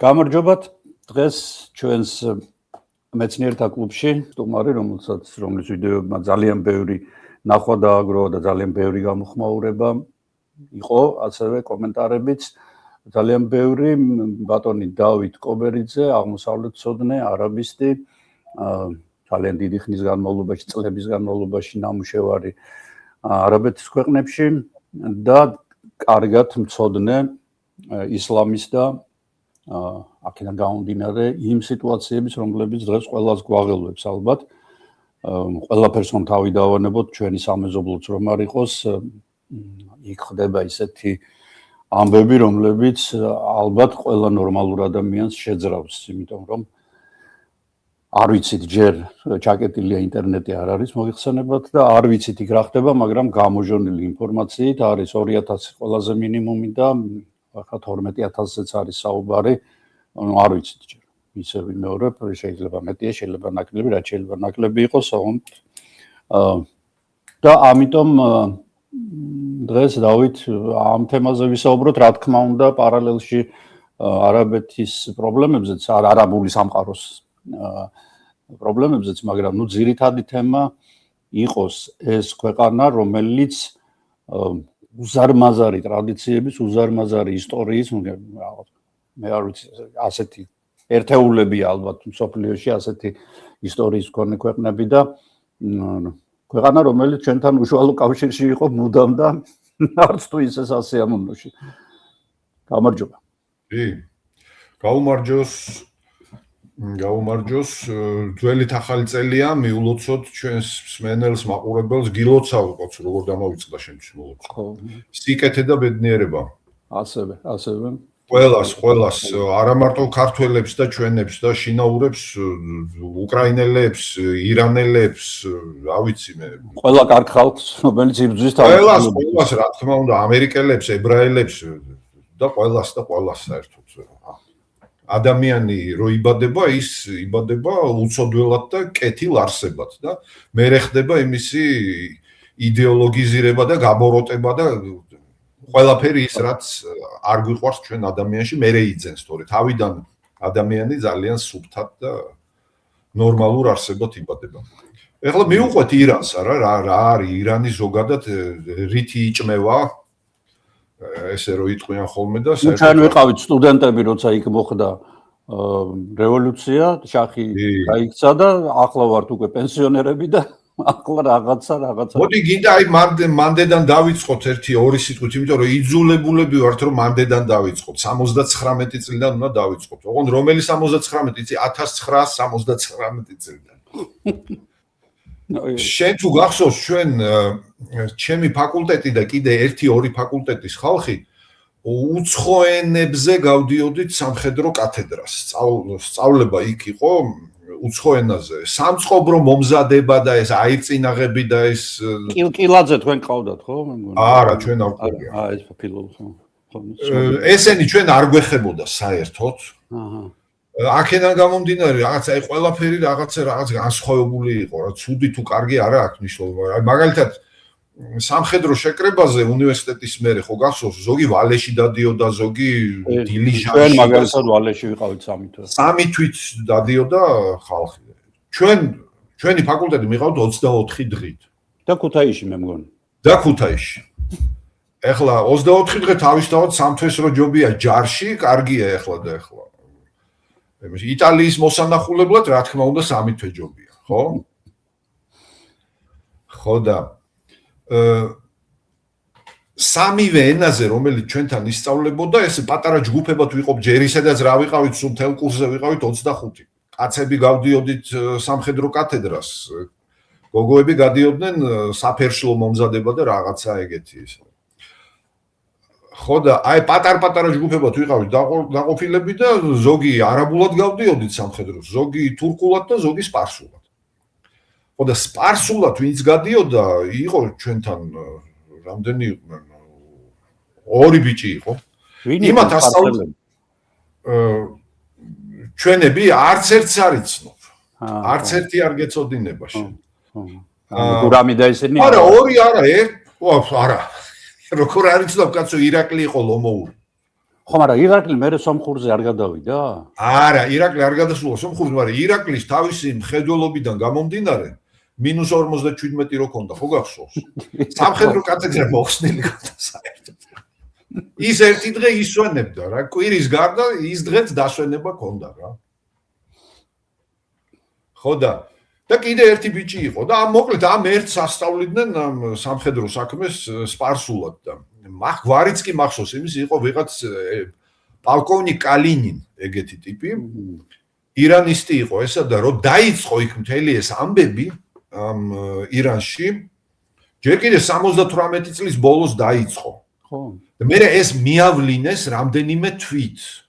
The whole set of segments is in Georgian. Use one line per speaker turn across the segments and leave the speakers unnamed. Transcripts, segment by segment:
გამარჯობათ დღეს ჩვენს მეცნიერთა კლუბში სტუმარი რომლის ვიდეოებმა ძალიან ბევრი ნახვა დააგროვა და ძალიან ბევრი გამოხმაურება იყო, ასევე კომენტარებიც ძალიან ბევრი ბატონი დავით კობერიძე, აღმოსავლეთმცოდნე, არაბისტი, ძალიან დიდი ხნის განმავლობაში, წლების განმავლობაში ნამუშევარი არაბეთის ქვეყნებში და კარგად მცოდნე ისლამისტა აქედან გამომდინარე იმ სიტუაციების, რომლებიც დღეს ყველას გვაღელვებს ალბათ. ყველაფერს რომ თავი დავანებოთ, ჩვენი სამეზობლოც რომ არ იყოს, იქ ხდება ისეთი ამბები, რომლებიც ალბათ ყველა ნორმალურ ადამიანს შეძრავს, იმიტომ რომ არ ვიცით ჯერ ჩაკეტილია ინტერნეტი არ არის მოიხსენებათ და არ ვიცით იქ რა ხდება, მაგრამ გამოჟონილი ინფორმაციით არის 2000 ყველაზე მინიმუმი და ახლა 12000-ზე არის საუბარი, არ ვიცით ჯერ. ისე ვიმეორებ, შეიძლება მეტია, შეიძლება ნაკლები, რაც შეიძლება ნაკლები იყოს, და ამიტომ დღეს დავით ამ თემაზე ვისაუბროთ, რა თქმა უნდა, პარალელში არაბეთის პრობლემებზეც, არაბული სამყაროს პრობლემებზეც, მაგრამ ძირითადი თემა იყოს ეს ქვეყანა, რომელიც უზარმაზარი ტრადიციების, უზარმაზარი ისტორიის, მე არ ვიცი, ასეთი ერთეულებია ალბათ მსოფლიოში, ასეთი ისტორიის მქონე ქვეყნები და ქვეყანა, რომელიც ჩვენთან უშუალო კავშირში იყო მუდამ და არც თუ ისე სასიამოვნოში. გამარჯობა.
გაუმარჯოს, ძველი ახალი წელია, მიულოცოთ ჩვენს მსმენელს, მაყურებელს, გილოცავთ, როგორ დამოვიწყდა შემთხვევით მოლოცვა.
ხო.
სიკეთე და ბედნიერება.
ასევე.
ყველას, არა მარტო ქართველებს და ჩვენებს და შინაურებს, უკრაინელებს, ირანელებს, რა ვიცი მე.
ყველა კარგ ხალხს, რომელიც იბრძვის
ყველას, რა თქმა უნდა, ამერიკელებს, ებრაელებს და ყველას საერთოდ. ადამიანი რო იბადება, ის იბადება უცოდველად და კეთილ არსებად და მერე ხდება იმისი იდეოლოგიზირება და გაბოროტება და ყველაფერი ის რაც არ გვიყვარს ჩვენ ადამიანში მერე იძენს, თორე თავიდან ადამიანი ძალიან სუფთად და ნორმალურ არსებად იბადება. ეხლა მივუყვეთ ირანს, რა არის ირანი ზოგადად რითი იჭმევა ესე რო იტყვიან ხოლმე და
ჩვენ ვიყავით სტუდენტები, როცა იქ მოხდა რევოლუცია, შახი გაიქცა და ახლა ვართ უკვე პენსიონერები და ახლა რაღაცა.
მოდი გინდა აი მანდედან დავიწყოთ 1-2 სიტყვით, იმიტომ რომ იძულებულები ვართ რომ მანდედან დავიწყოთ. 79 წლიდან უნდა დავიწყოთ. ოღონდ რომელი 79 წელი? 1979 წლიდან. შენ თუ გახსოვს ჩვენ ჩემი ფაკულტეტი და კიდე 1-2 ფაკულტეტის ხალხი უცხოენებზე გავდიოდით სამხედრო კათედრას. სწავლება იქ იყო უცხო ენაზე. სამწყობრო მომზადება და ეს აირწინაღები და ეს
კილკილაძე თქვენ ყავდათ, ხო?
არა, ჩვენ არ ყავდია.
ეს ფილოლოგია.
ესენი ჩვენ არ გვეხებოდა საერთოდ. აქედან გამომდინარე რაღაცა აი ყველაფერი რაღაც განსხვავებული იყო, რა ცუდი თუ კარგი არა აქვს მნიშვნელობა. აი მაგალითად სამხედრო შეკრებაზე უნივერსიტეტის მერე ხო გახსოვს, ზოგი ვალეში დადიოდა, ზოგი დილიჟანში.
ჩვენ მაგალითად ვალეში ვიყავით 3 თვე.
3 თვით დადიოდა ხალხი. ჩვენი ფაკულტეტი მიყავთ 24 დღით.
და ქუთაისში მე მგონი.
და ქუთაისში. ეხლა 24 დღე თავისთავად 3 თვეს რო ჯობია ჯარში, კარგია ეხლა. იტალიის მოსანახულებლად რა თქმა უნდა 3 თვე ჯობია, ხო? ხო და სამივე ენაზე რომელიც ჩვენთან ისწავლებოდა, ეს პატარა ჯგუფებად ვიყავ ჯერ ისედაც რა ვიყავით, სულ თელ კურსზე ვიყავით 25. კაცები გავდიოდით სამხედრო კათედრას, გოგოები გადიოდნენ საფერშლო მომზადება და რაღაცა ეგეთი ის. ხო და აი პატარ-პატარა ჯგუფებად ვიყავით დაყოფილები და ზოგი არაბულად გავდიოდით სამხედროს, ზოგი თურქულად და ზოგი სპარსულად. ხო და სპარსულად ვინც გადიოდა, იყო ჩვენთან რამდენი იყვნენ? 2 ბიჭი იყო. იმათ ასწავლეთ ჩვენები არც ერთს არ იცნობ. არც ერთი არ გეწოდინება შენ.
გურამი და ესენი?
არა, 2 არა, არა. როგორ არ იცნობ კაცო, ირაკლი იყო ლომოური.
ხო, მაგრამ ირაკლი მერე სომხურზე არ გადავიდა?
არა, ირაკლი არ გადასულა სომხურზე, მაგრამ ირაკლის თავისი მხედველობიდან გამომდინარე -47 რო ქონდა, ხო გახსოვს? სამხედრო კათედრა მოხსნილი ქონდა საერთოდ. ის ერთი დღე ისვენებდა რა, კვირის გარდა ის დღეც დასვენება ქონდა რა. ხო და კიდე ერთი ბიჭი იყო და მოკლედ ამ ერთს ასწავლიდნენ ამ სამხედრო საქმეს სპარსულად და გვარიც კი მახსოვს იმის იყო ვიღაც პოლკოვნიკ კალინინ ეგეთი ტიპი ირანისტი იყო ესა და რო დაიწყო იქ მთელი ეს ამბები ამ ირანში ჯერ კიდე 78 წლის ბოლოს დაიწყო
ხო
და მე ეს მიავლინეს რამდენიმე თვით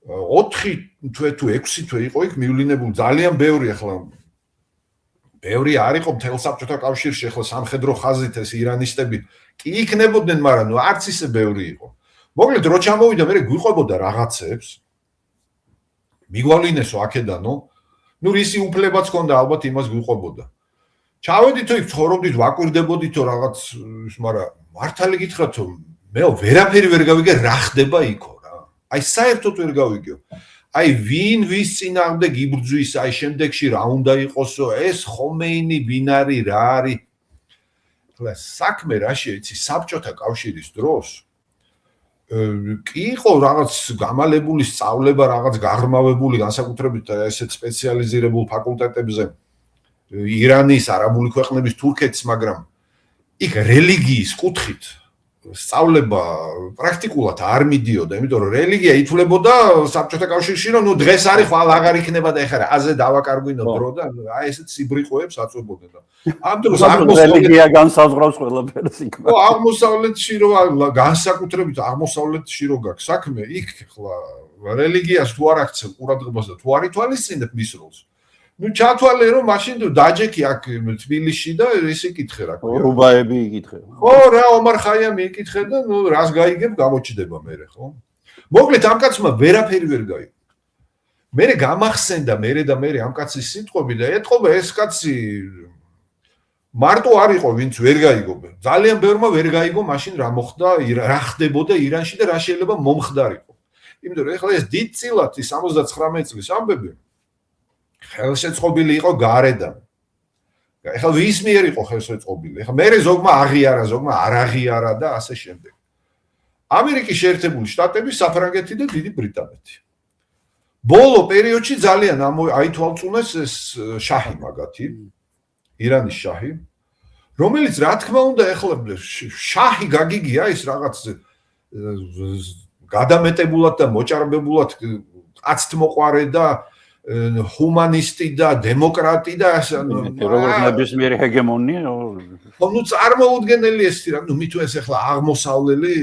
4 თვე თუ 6 თვე იყო იქ მივლინებული ძალიან ბევრი ახლა ბევრი არ იყო მთელ საბჭოთა კავშირში ახლა სამხედრო ხაზით ეს ირანისტები კი იქნებოდნენ მაგრამ ნუ არც ისე ბევრი იყო მოკლედ რო ჩამოვიდა მე გვიყვებოდა რაღაცებს მიგვავლინესო აქედანო ნუ რისი უფლებაც ჰქონდა ალბათ იმას გვიყვებოდა ჩავედითო იქ ცხოვრობდით ვაკვირდებოდითო რაღაც მაგრამ მართალი გითხრათო მე ვერაფერი ვერ გავიგე რა ხდება იქო აი საერთოდ ვერ გავიგეო. აი ვინ ვის წინააღმდეგ იბრძვის, აი შემდეგში რა უნდა იყოსო, ეს ხომეინი ვინ არის, რა არის. ხლა საქმე რაში იცი საბჭოთა კავშირის დროს კი იყო რაღაც გამალებული სწავლება, რაღაც გაღრმავებული განსაკუთრებით ესეთ სპეციალიზირებულ ფაკულტეტებზე ირანის, არაბული ქვეყნების, თურქეთის, მაგრამ იქ რელიგიის კუთხით სწავლება პრაქტიკულად არ მიდიოდა, იმიტომ რომ რელიგია ითვლებოდა საბჭოთა კავშირში, რომ ნუ დღეს არის, ხვალ აღარ იქნება და ეხლა აზე დავაკარგვინო დრო და აი ესეთ სიბრიყვეებს აწვებოდნენ და ამ დროს
რელიგია განსაზღვრავს ყველაფერს იქ.
ხო, აღმოსავლეთში რო განსაკუთრებით აღმოსავლეთში რო გაქვს საქმე, იქ ხლა რელიგიას თუ არ აქცევ ყურადღებას და თუ არ ითვალისწინებ მის როლს ნუ ჩათვალე რომ მაშინ დაჯექი აქ თბილისში და ის იკითხე რა ქვია.
რუბაები იკითხე.
ხო რა ომარ ხაიამი იკითხე და ნუ რას გაიგებ გამოჩდება მერე ხო. მოკლედ ამ კაცმა ვერაფერი ვერ გაიგო. მერე გამახსენდა მერე ამ კაცის სიტყვები და ეთყობა ეს კაცი მარტო არ იყო ვინც ვერ გაიგო. ძალიან ბევრმა ვერ გაიგო მაშინ რა მოხდა, რა ხდებოდა ირანში და რა შეიძლება მომხდარიყო. იმიტომ რომ ეხლა ეს დიდწილად 79 წლის ამბები ხელშეწყობილი იყო გარედან. ეხლა ვის მიერ იყო ხელშეწყობილი? ეხლა მე ზოგმა აღიარა, ზოგმა არ აღიარა და ასე შემდეგ. ამერიკის შეერთებული შტატები, საფრანგეთი და დიდი ბრიტანეთი. ბოლო პერიოდში ძალიან აითვალწუნეს ეს შაჰი მაგათი, ირანის შაჰი, რომელიც რა თქმა უნდა ეხლა შაჰი გაგიგია ის რაღაც გადამეტებულად და მოჭარბებულად კაცთ მოყარე და ჰუმანისტი და დემოკრატი და
როგორც ნებისმიერი ჰეგემონია
ნუ წარმოუდგენელი ეს რა ნუ მით ეს ახლა აღმოსავლელი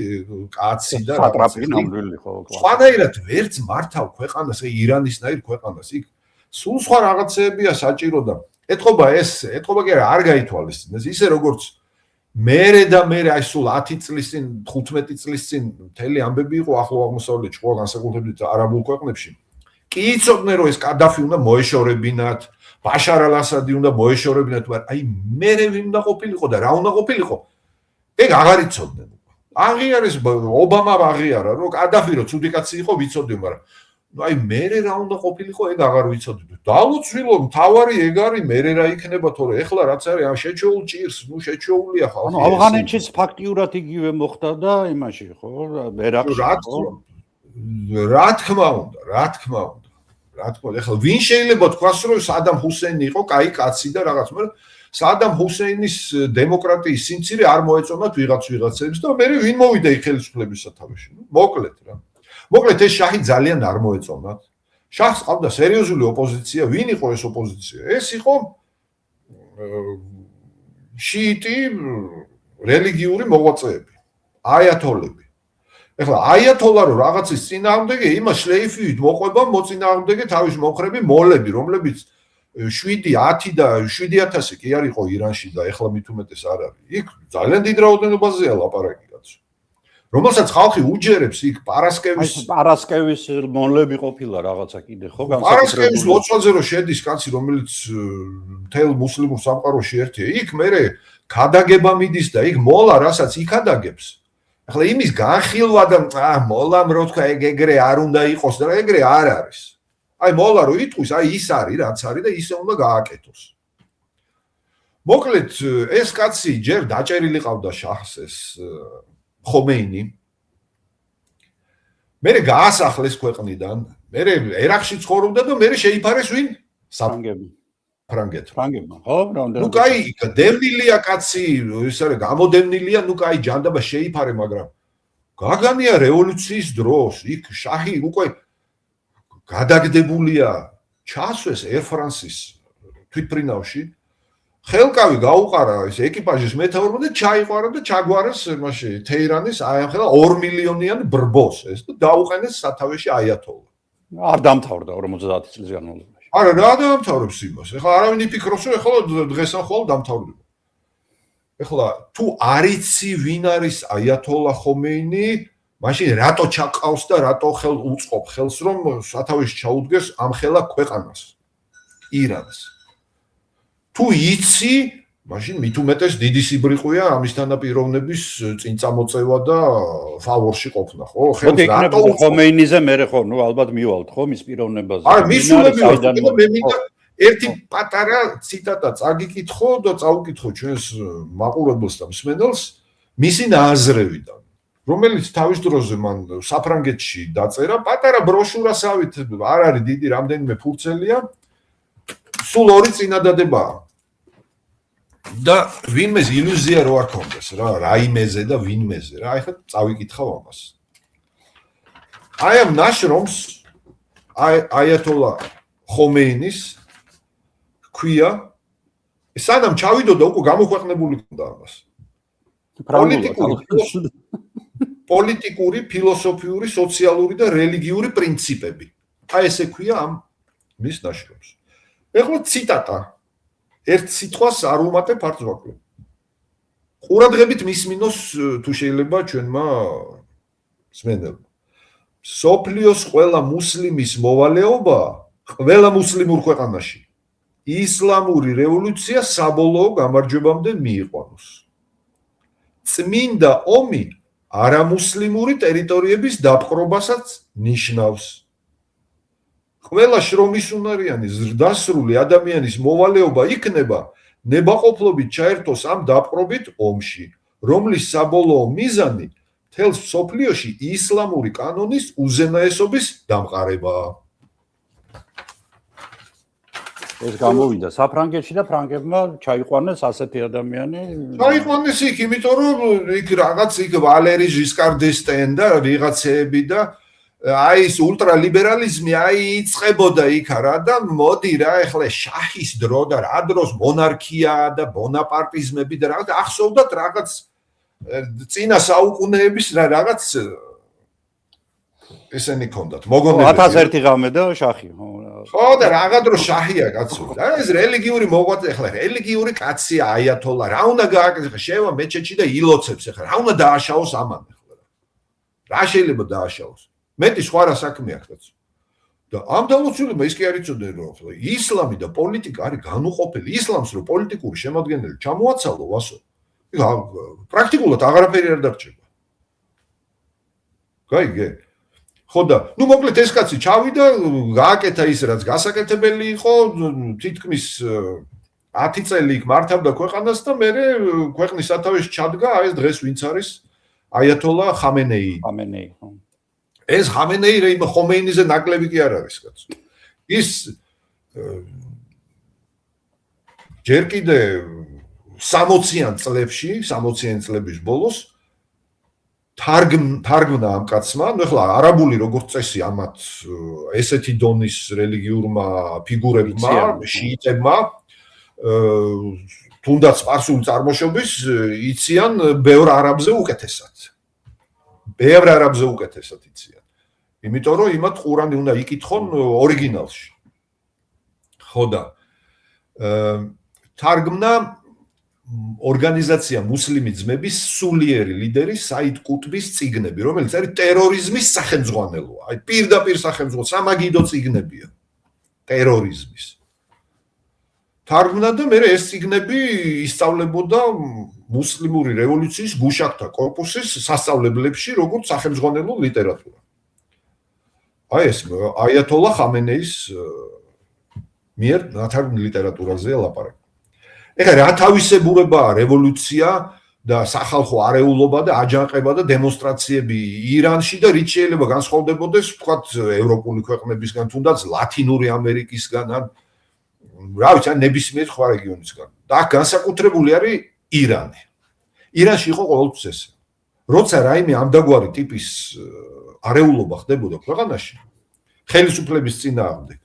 კაცი და
სატრაპი ნამდვილი ხო
სხვანაირად ვერც მართავ ქვეყანას აი ირანისნაირ ქვეყანას იქ სულ სხვა რაღაცეებია საჭირო და ეთყობა კი არ გაითვალისწინეს ისე როგორც მერე აი სულ 10 წლის წინ 15 წლის წინ მთელი ამბები იყო ახლო აღმოსავლეთში ხო განსაკუთრებით არაბულ ქვეყნებში კი იცოდნენ რომ ეს კადაფი უნდა მოეშორებინათ, ბაშარ ალ-ასადი უნდა მოეშორებინათ, მაგრამ აი მერე ვინ უნდა ყოფილიყო და რა უნდა ყოფილიყო? ეგ აღარ იცოდნენ. აღიარეს ობამა აღიარა, რომ კადაფი რო ცუდი კაცი იყო ვიცოდი, მაგრამ აი მერე რა უნდა ყოფილიყო, ეგ აღარ ვიცოდი. დალოცვილო, მთავარი ეგ არის, მერე რა იქნება, თორე ეხლა რაც არის, ამ შეჩეულ ჭირს, ნუ შეჩეულია ხალხი.
ანუ ავღანეთშიც ფაქტიურად იგივე მოხდა და იმაში ხო, ერაყში.
რა თქმა უნდა. ეხლა ვინ შეიძლება თქვას რომ სადამ ჰუსეინი იყო კაი კაცი და რაღაც, მაგრამ სადამ ჰუსეინის დემოკრატიის სიმცირე არ მოეწონათ ვიღაცებს და მე ვინ მოვიდა იქ ხელისუფლების სათავეში. მოკლედ რა. მოკლედ ეს შაჰი ძალიან არ მოეწონათ. შაჰს ყავდა სერიოზული ოპოზიცია. ვინ იყო ეს ოპოზიცია? ეს იყო შიიტი რელიგიური მოღვაწეები, აიათოლები. ეხლა აიათოლა რო რაღაცის წინააღმდეგე იმას შლეიფივით მოყვება მოწინააღმდეგე თავის მომხრები მოლები რომლებიც 7-10 და 7000 კი არ იყო ირანში და ეხლა მით უმეტეს არ არის იქ ძალიან დიდ რაოდენობაზეა ლაპარაკი კაცო რომელსაც ხალხი უჯერებს იქ
პარასკევის მოლები ყოფილა რაღაცა კიდე ხო
პარასკევის ლოცვაზე რო შედის კაცი რომელიც მთელ მუსლიმურ სამყაროში ერთია იქ მერე ქადაგება მიდის და იქ მოლა რასაც იქ ადაგებს ახლა იმის განხილვა და მოლამ რო თქვა ეგრე არ უნდა იყოს და ეგრე არ არის. აი მოლა რო იტყვის, აი ის არის რაც არის და ისე უნდა გააკეთოს. მოკლედ ეს კაცი ჯერ დაჭერილი ყავდა შაჰს ეს ხომეინი. მერე გაასახლეს ქვეყნიდან, მერე ერაყში ცხოვრობდა და მერე შეიფარეს ვინ? ფრანგეთმა.
ხო, რამდენად.
ნუ კაი, დევნილია კაცი, ის არის გამოდევნილია, ნუ კაი ჯანდაბა შეიფარე, მაგრამ გაგანია რევოლუციის დროს, იქ შაჰი უკვე გადაგდებულია, ჩასვეს Air France-ის თვითფრინავში. ხელკავი გაუყარა ეს ეკიპაჟის მეთაურმა და ჩაიყვარა და ჩაგვარეს მასში თეირანის აი ამ ხელა 2 მილიონიანი ბრბოს ეს და დაუყენეს სათავეში აიათოლა.
არ დამთავრდა 50 წლის განმავლობაში.
არა, რა დაამთავრებს იმას? ეხლა არავინ იფიქროს, რომ ეხლა დღესან ხოლმე დამთავრდება. ეხლა თუ არიცი ვინ არის აიათოლა ხომეინი, მაშინ რატო ჩაყავს და რატო უწყობ ხელს რომ სათავეში ჩაუდგეს ამ ხელა ქვეყანას? ირანს. თუ იცი, მაშინ მით უმეტეს დიდი სიბრიყვია ამისთანა პიროვნების წინ წამოწევა და ფავორში ყოფნა, ხო?
ხელს რატო ხომეინიზე მერე ხო, ნუ ალბათ მივალთ ხო მის პიროვნებაზე.
არა, მისულები ვარ, მე მინდა ერთი პატარა ციტატა წაგიკითხო და წაუკითხო ჩვენს მაყურებელს და მსმენელს მისი ნაზრევიდან, რომელიც თავის დროზე მან საფრანგეთში დაწერა, პატარა ბროშურასავით, არ არის დიდი, რამდენიმე ფურცელია. სულ ორი წინადადებაა. და ვინმეს ილუზია რო არ ქონდეს რა, რაიმეზე და ვინმეზე რა, ეხლა წავიკითხავ ამას. აი ამ ნაშრომს აიათოლა ხომეინის ქვია, სანამ ჩავიდოდა უკვე გამოქვეყნებული ქონდა ამას. პოლიტიკური, ფილოსოფიური, სოციალური და რელიგიური პრინციპები. აი ესე ქვია ამ მის ნაშრომს. ეხლა ციტატა. ერთ სიტყვას არ უმატებ არც ვაკლებ. ყურადღებით მისმინოს თუ შეიძლება ჩვენმა მსმენელმა. სოფლიოს ყველა მუსლიმის მოვალეობა ყველა მუსლიმურ ქვეყანაში ისლამური რევოლუცია საბოლოო გამარჯვებამდე მიიყვანოს. წმინდა ომი არამუსლიმური ტერიტორიების დაპყრობასაც ნიშნავს. ყველა შრომისუნარიანი ზრდასრული ადამიანის მოვალეობა იქნება ნებაყოფლობით ჩაერთოს ამ დაპყრობით ომში, რომლის საბოლოო მიზანი მთელს მსოფლიოში ისლამური კანონის უზენაესობის დამყარებაა.
ეს გამოვიდა საფრანგეთში და ფრანგებმა ჩაიყვანეს ასეთი ადამიანი.
ჩაიყვანეს იქ, იმიტომ რომ იქ რაღაც იქ ვალერი ჟისკარ დესტენ და ვიღაცები და აი ეს ულტრალიბერალიზმი აი იწყებოდა იქ რა და მოდი რა ეხლა შაჰის დრო და რა დროს მონარქია და ბონაპარტიზმები და რაღაც ახსოვდათ რაღაც წინა საუკუნეების რაღაც ესენი ქონდათ მოგონებები
1001 ღამე და შაჰი
ხო და რაღა დრო შაჰია კაცო და ეს რელიგიური მოღვაწე ეხლა რელიგიური კაცია აიათოლა რა უნდა გააკეთოს შევა მეჩეთში და ილოცებს ეხლა რა უნდა დააშაოს ამან ეხლა რა შეიძლება დააშაოს მეტი სხვა რა საქმე აქვს კაცო და ამ დამოცულებმა ის კი არ იცოდნენ რომ ახლა ისლამი და პოლიტიკა არის განუყოფელი ისლამს რო პოლიტიკური შემადგენელი ჩამოაცალო ვასო პრაქტიკულად აღარაფერი არ დარჩება გაიგე ხო და ნუ მოკლედ ეს კაცი ჩავიდა გააკეთა ის რაც გასაკეთებელი იყო თითქმის 10 წელი იქ მართავდა ქვეყანას და მერე ქვეყნის სათავეში ჩადგა აი ეს დღეს ვინც არის აიათოლა ხამენეი ხო ეს ხამენეი ხომეინიზე ნაკლები კი არ არის კაცო ის ჯერ კიდე 60-იან წლების ბოლოს თარგმნა ამ კაცმა, ნუ ახლა არაბული როგორც წესი ამათ ესეთი დონის რელიგიურმა ფიგურებმა, შიიტებმა, თუნდაც სპარსული წარმოშობის იციან ბევრ არაბზე უკეთესად. ბევრ არაბზე უკეთესად იციან. იმიტომ რომ იმათ ყურანი უნდა იკითხონ ორიგინალში. ხო და თარგმნა ორგანიზაცია მუსლიმი ძმების სულიერი ლიდერი საიდ კუტბის წიგნები, რომელიც არის ტერორიზმის სახელმძღვანელოა. აი პირდაპირ სახელმძღვანელო სამაგიდო წიგნებია ტერორიზმის. თარგმნა და მე ეს წიგნები ისწავლებოდა მუსლიმური რევოლუციის გუშაკთა კორპუსის სასწავლებლებში როგორც სახელმძღვანელო ლიტერატურა. აი ეს აიათოლა ხამენეის მიერ ნათარგმნ ლიტერატურაზე ლაპარაკი. ეხლა რა თავისებურებაა რევოლუცია და სახალხო არეულობა და აჯანყება და დემონსტრაციები ირანში და რით შეიძლება განსხვავდებოდეს ვთქვათ ევროპული ქვეყნებისგან თუნდაც ლათინური ამერიკისგან ან რა ვიცი ან ნებისმიერ სხვა რეგიონისგან. და აქ განსაკუთრებული არის ირანი. ირანში იყო ყოველთვის ეს. როცა რაიმე ამდაგვარი ტიპის არეულობა ხდებოდა ქვეყანაში, ხელისუფლების წინააღმდეგ.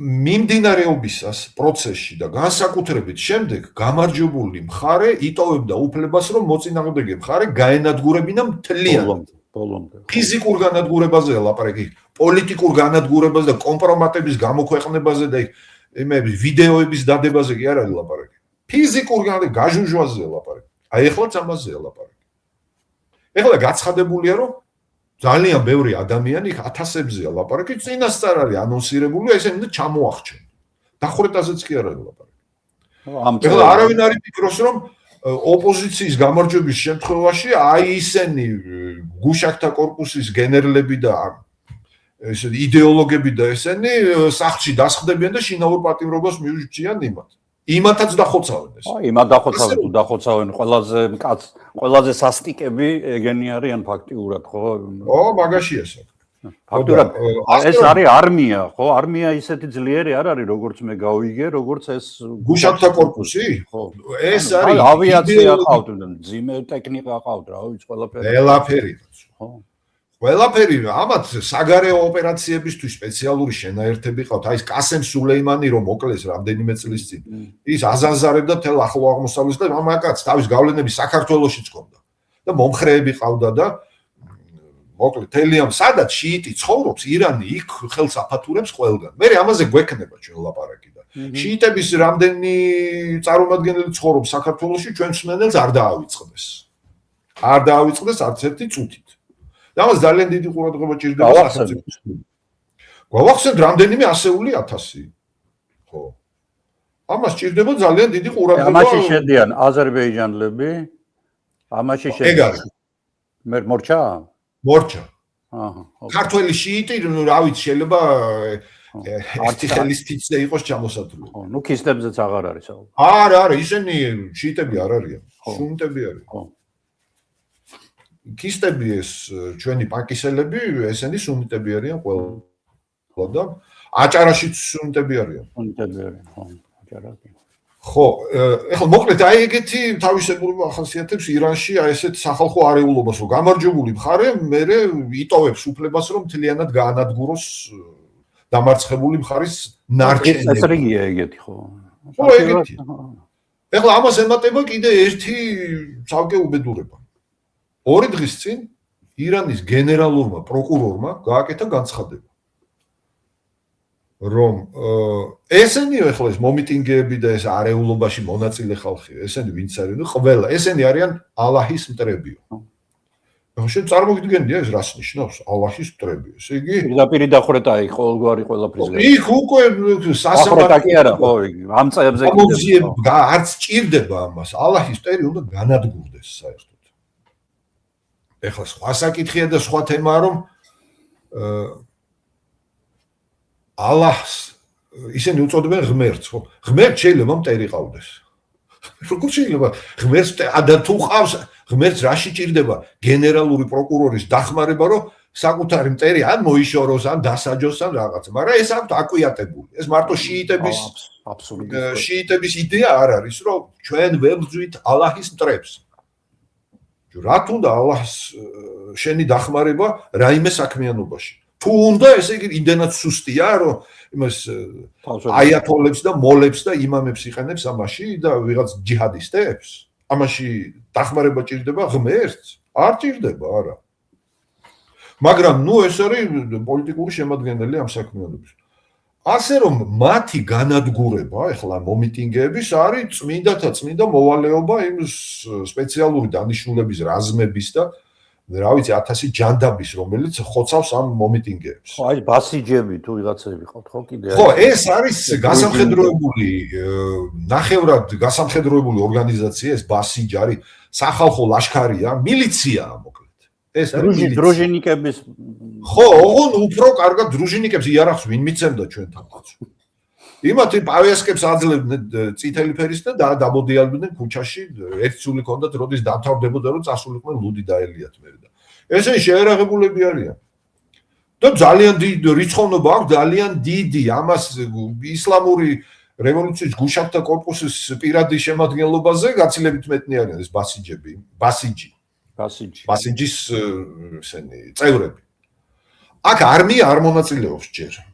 მიმდინარეობისას პროცესში და განსაკუთრებით შემდეგ გამარჯვებული მხარე იტოვებდა უფლებას, რომ მოწინააღმდეგე მხარე გაენადგურებინა მთლიანად. ფიზიკურ განადგურებაზე ლაპარაკი, პოლიტიკურ განადგურებაზე და კომპრომატების გამოქვეყნებაზე და იმების ვიდეოების დადებაზე კი არ არის ლაპარაკი. ფიზიკურ გაჟუჟვაზე ლაპარაკი. აი ეხლაც ამაზეა ლაპარაკი. ეხლა გაცხადებულია, რომ ძალიან ბევრი ადამიანი ათასებზეა ლაპარაკი, წინასწარ არის ანონსირებული, ესენი ჩამოახჩენ. დახვრეტაზეც კი არ არის ლაპარაკი. ეხლა არავინ არ იფიქროს, რომ ოპოზიციის გამარჯვების შემთხვევაში აი ისინი გუშაკთა კორპუსის გენერლები და ესე იდეოლოგები და ესენი სახლში დასხდებიან და შინაურ პატიმრობას მიუჩიან იმათ. იმათაც დახოცავენ ეს.
იმათ დახოცავენ, თუ დახოცავენ ყველაზე სასტიკები ეგენი არიან ფაქტიურად, ხო?
მაგაში ესა.
ფაქტურად ეს არის არმია, ხო? არმია ისეთი ძლიერი არ არის, როგორც მე გავიგე, როგორც ეს
გუშაკთა კორპუსი?
ხო.
ეს არის
ავიაცია ყავთ, ძიმე ტექნიკა ყავთ, რა ვიცი, ყველაფერი.
ყველაფერი.
ხო.
ყველაფერი, ამათ საგარეო ოპერაციებისთვის სპეციალური შენაერთები ყავთ. აი ეს კასემ სულეიმანი რომ მოკლეს რამდენიმე წლის წინ. ის აზანზარებდა თელ ახლო აღმოსავლეთს და მამაკაც თავის გავლენები საქართველოშიც ჰქონდა. და მომხრეები ყავდა და მოკლედ თელიამ სადაც შიიტი ცხოვრობს, ირანი იქ ხელს აფათურებს ყველგან. მე ამაზე გვექნება ჩვენ ლაპარაკი და შიიტების რამდენი წარმომადგენელი ცხოვრობს საქართველოში, ჩვენ მსმენელს არ დაავიწყდეს. არ დაავიწყდეს არც ერთი წუთით. და ამას ძალიან დიდი ყურადღება ჭირდება სახელმწიფოს. გავახსენოთ რამდენიმე ასეული 1000. ხო. ამას ჭირდება ძალიან დიდი ყურადღება.
ამაში შედიან აზერბაიჯანელები, ამაში შედიან. მე მორჩა?
მორჩა.
აჰა.
ქართველი შიიტი, რა ვიცი, შეიძლება ერთი ხელისტიცე იყოს ჩამოსათვლი.
ხო, ნუ ქისტებზეც აღარ არის საუბარი.
არა, ისინი შიიტები არ არიან. სუნიტები არიან.
ხო.
ქისტები ეს ჩვენი პაკისელები, ესენი სუნიტები არიან ყველა და აჭარაშიც სუნიტები არიან.
სუნიტები არიან, ხო, აჭარაში.
ხო, ეხლა მოკლედ აი ეგეთი თავისებურება ახასიათებს ირანში აი ესეთ სახალხო არეულობას, რომ გამარჯვებული მხარე მერე იტოვებს უფლებას, რომ მთლიანად გაანადგუროს დამარცხებული მხარის ნარჩენები.
ეს რიგია ეგეთი, ხო.
ხო, ეგეთი. ეხლა ამას ემატება კიდე ერთი ცალკე უბედურება. 2 დღის წინ ირანის გენერალურმა პროკურორმა გააკეთა განცხადება, რომ ესენი ახლა ეს მომიტინგეები და ეს არეულობაში მონაწილე ხალხი, ესენი ვინც არიან, ყველა ესენი არიან ალაჰის მტრებიო. შენ წარმოგიდგენია ეს რას ნიშნავს ალაჰის მტრებიო? ესე იგი
პირდაპირ დახვრეტა იქ ყოველგვარი ყველაფრის.
იქ უკვე
სასამართლო კი არა, ხო, ამ წეებზე
კიდევ არც ჭირდება ამას. ალაჰის მტერი უნდა განადგურდეს საერთოდ. ეხლა სხვა საკითხია და სხვა თემაა, რომ ალაჰს ისინი უწოდებენ ღმერთს, ხო? ღმერთს შეიძლება მტერი ყავდეს. როგორ შეიძლება ღმერთს და თუ ყავს ღმერთს რაში ჭირდება გენერალური პროკურორის დახმარება, რომ საკუთარი მტერი ან მოიშოროს, ან დასაჯოს, ან რაღაც. მაგრამ ეს აქვთ აკვიატებული. ეს მარტო შიიტების
აბსოლუტურად
შიიტების იდეა არ არის, რომ ჩვენ ვებრძვით ალაჰის მტრებს. რა თუნდა ალაჰს შენი დახმარება რაიმე საქმიანობაში. თუ უნდა, ესე იგი იმდენად სუსტია, რომ იმას აიათოლებს და მოლებს და იმამებს იყენებს ამაში და ვიღაც ჯიჰადისტებს. ამაში დახმარება ჭირდება ღმერთს? არ ჭირდება, არა. მაგრამ ნუ ეს არის პოლიტიკური შემადგენელი ამ საქმიანობის. ასე რომ მათი განადგურება, ეხლა მომიტინგეების არის წმინდათა წმინდა მოვალეობა იმ სპეციალური დანიშნულების რაზმების და რა ვიცი 1000 ჯანდაბის, რომელიც ხოცავს ამ მომიტინგეებს.
ხო, აი ბასიჯები თუ ვიღაცები ყავთ, ხო კიდე?
ხო, ეს არის გასამხედროებული, ნახევრად გასამხედროებული ორგანიზაცია, ეს ბასიჯი არის სახალხო ლაშქარია, მილიციაა მოკლედ. ეს არის
დროჟინიკების
ხო, ოღონ უფრო კარგად დროჟინიკებს იარაღს ვინ მიცემდა ჩვენთან. იმათი პავიასკებს აძლევდნენ წითელი ფერის და დამოდიალდნენ ქუჩაში, ერთ სული ჰქონდათ, როდის დამთავრდებოდა, რომ წასულიყვნენ ლუდი დაელიათ მე და. ესენი შეერაღებულები არიან. და ძალიან დიდი რიცხოვნობა აქვს, ძალიან დიდი, ამას ისლამური რევოლუციის გუშაკთა კორპუსის პირადი შემადგენლობაზე გაცილებით მეტნი არიან ეს ბასიჯის ესენი წევრები. აქ არმია არ მონაწილეობს ჯერ.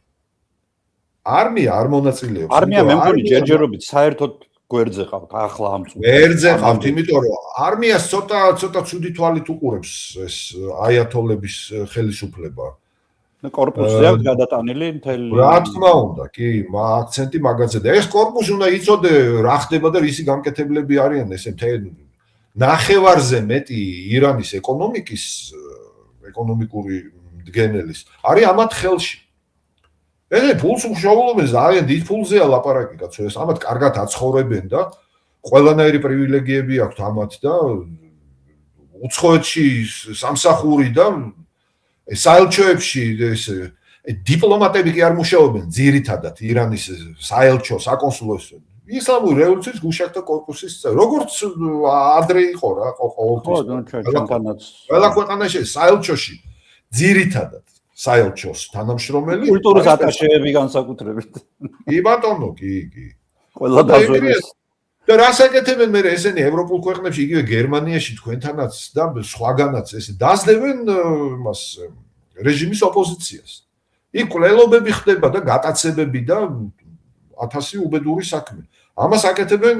არმია არ მონაწილეობს.
არმია მე მგონი ჯერჯერობით საერთოდ გვერდზე ყავთ ახლა ამ წუთში.
გვერდზე ყავთ, იმიტომ რომ არმიას ცოტა ცუდი თვალით უყურებს ეს აიათოლების ხელისუფლება.
კორპუსზე აქვს გადატანილი მთელი.
რა თქმა უნდა, კი, აქცენტი მაგაზე და ეს კორპუსი უნდა იცოდე რა ხდება და რისი გამკეთებლები არიან ესე მთელი ნახევარზე მეტი ირანის ეკონომიკური მდგენელის არის ამათ ხელში. ესე ფულს უშუალობენ, ძალიან დიდ ფულზეა ლაპარაკი, კაცო, ეს ამათ კარგად აცხოვრებენ და ყველანაირი პრივილეგიები აქვთ ამათ და უცხოეთში სამსახური და საელჩოებში ეს დიპლომატები კი არ მუშაობენ ძირითადად ირანის საელჩო, საკონსულოებში. ისლამური რევოლუციის გუშაკთა კორპუსის როგორც ადრე იყო რა, ყოველთვის. ყველა ქვეყანაში საელჩოში ძირითადად საელჩოს თანამშრომელი
კულტურის ატაშეები განსაკუთრებით.
კი ბატონო, კი.
ყველა დაზვერეს.
და რას აკეთებენ მე ესენი ევროპულ ქვეყნებში, იგივე გერმანიაში თქვენთანაც და სხვაგანაც ესე დაძლებენ იმას რეჟიმის ოპოზიციას. იქ კვლელობები ხდება და გატაცებები და 1000 უბედური საქმე. ამას აკეთებენ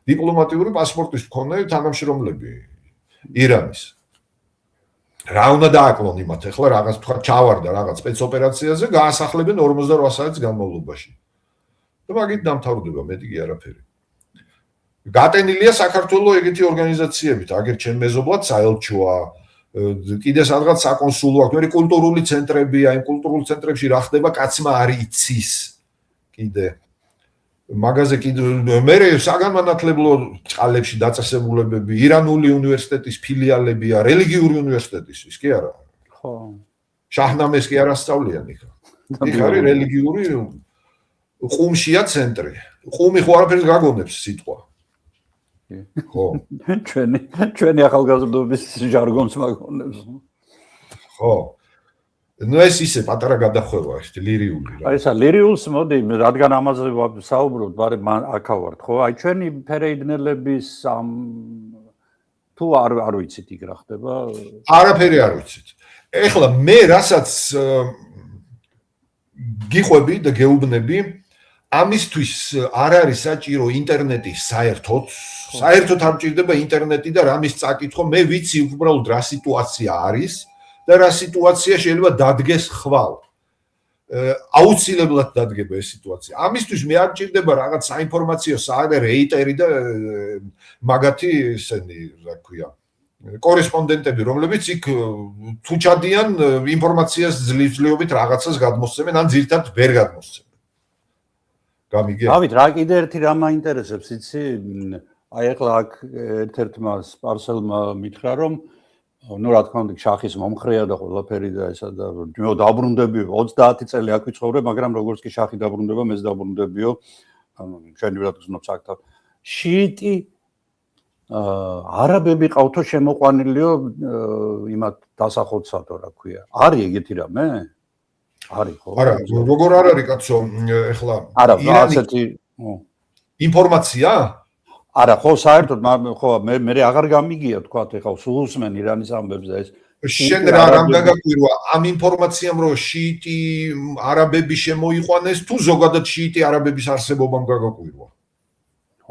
დიპლომატიური პასპორტის მქონე თანამშრომლები ირანის. რა უნდა დააკლონ იმათ, ეხლა რაღაც თქვა ჩავარდა რაღაც სპეცოპერაციაზე, გაასახლებენ 48 საათის განმავლობაში. და მაგით დამთავრდება, მეტი კი არაფერი. გატენილია საქართველოს ეგეთი ორგანიზაციებით, აგერ ჩემ მეზობლად საელჩოა, კიდე სადღაც საკონსულო აქვს, მე კულტურული ცენტრებია, იმ კულტურულ ცენტრებში რა ხდება, კაცმა არ იცის. კიდე მაგაზე კიდე მე საგანმანათლებლო წყალებში დაწესებულებები, ირანული უნივერსიტეტის ფილიალებია, რელიგიური უნივერსიტეტის, ის კი არა.
ხო.
შაჰნამეს კი არ ასწავლიან იქ. იქ არის რელიგიური ყუმშია ცენტრი. ყუმი ხო არაფერს გაგონებს სიტყვა. ხო.
ჩვენი ახალგაზრდობის ჟარგონს მაგონებს.
ხო. ნუ ეს ისე პატარა გადახვევა, ეს ლირიული რა.
აი ესა ლირიულს მოდი, რადგან ამაზე საუბრობთ, მაგრამ აქა ვართ, ხო? აი ჩვენი ფერეიდნელების ამ თუ არ ვიცით იქ რა ხდება?
არაფერი არ ვიცით. ეხლა მე რასაც გიყვები და გეუბნები, ამისთვის არ არის საჭირო ინტერნეტი საერთოდ არ მჭირდება ინტერნეტი და რამის წაკითხო, მე ვიცი უბრალოდ რა სიტუაცია არის და რა სიტუაცია შეიძლება დადგეს ხვალ. აუცილებლად დადგება ეს სიტუაცია. ამისთვის მე არ მჭირდება რაღაც საინფორმაციო საერთო რეიტერი და მაგათი ესენი, რა ქვია, კორესპონდენტები, რომლებიც იქ თუ ჩადიან ინფორმაციას ძლივობით რაღაცას გადმოსცემენ, ან ძირითადად ვერ გადმოსცემენ. გამიგე?
დავით, რა კიდე ერთი რამ მაინტერესებს, იცი? აი ახლა აქ ერთ-ერთმა სპარსელმა მითხრა, რომ ნუ რა თქმა უნდა შახის მომხრეა და ყველაფერი და ესა და დაბრუნდებიო 30 წელი აქ ვიცხოვრე, მაგრამ როგორც კი შახი დაბრუნდება, მეც დაბრუნდებიო. ჩვენი რა გზნობს აქ. შიიტი არაბები ყავთო შემოყვანილიო იმათ დასახოცადო, რა ქვია. არის ეგეთი რამე? არის ხო?
არა, როგორ არ არის კაცო, ეხლა
არა, ასეთი
ინფორმაცია?
არა, ხო, საერთოდ ხო, მე აღარ გამიგია თქვა, ეხლა სულ უსმენ ირანის ამბებს და ეს
შენ რამ გაგაკვირვა ამ ინფორმაციამ, რომ შიიტი არაბები შემოიყვანეს თუ ზოგადად შიიტი არაბების არსებობამ გაგაკვირვა?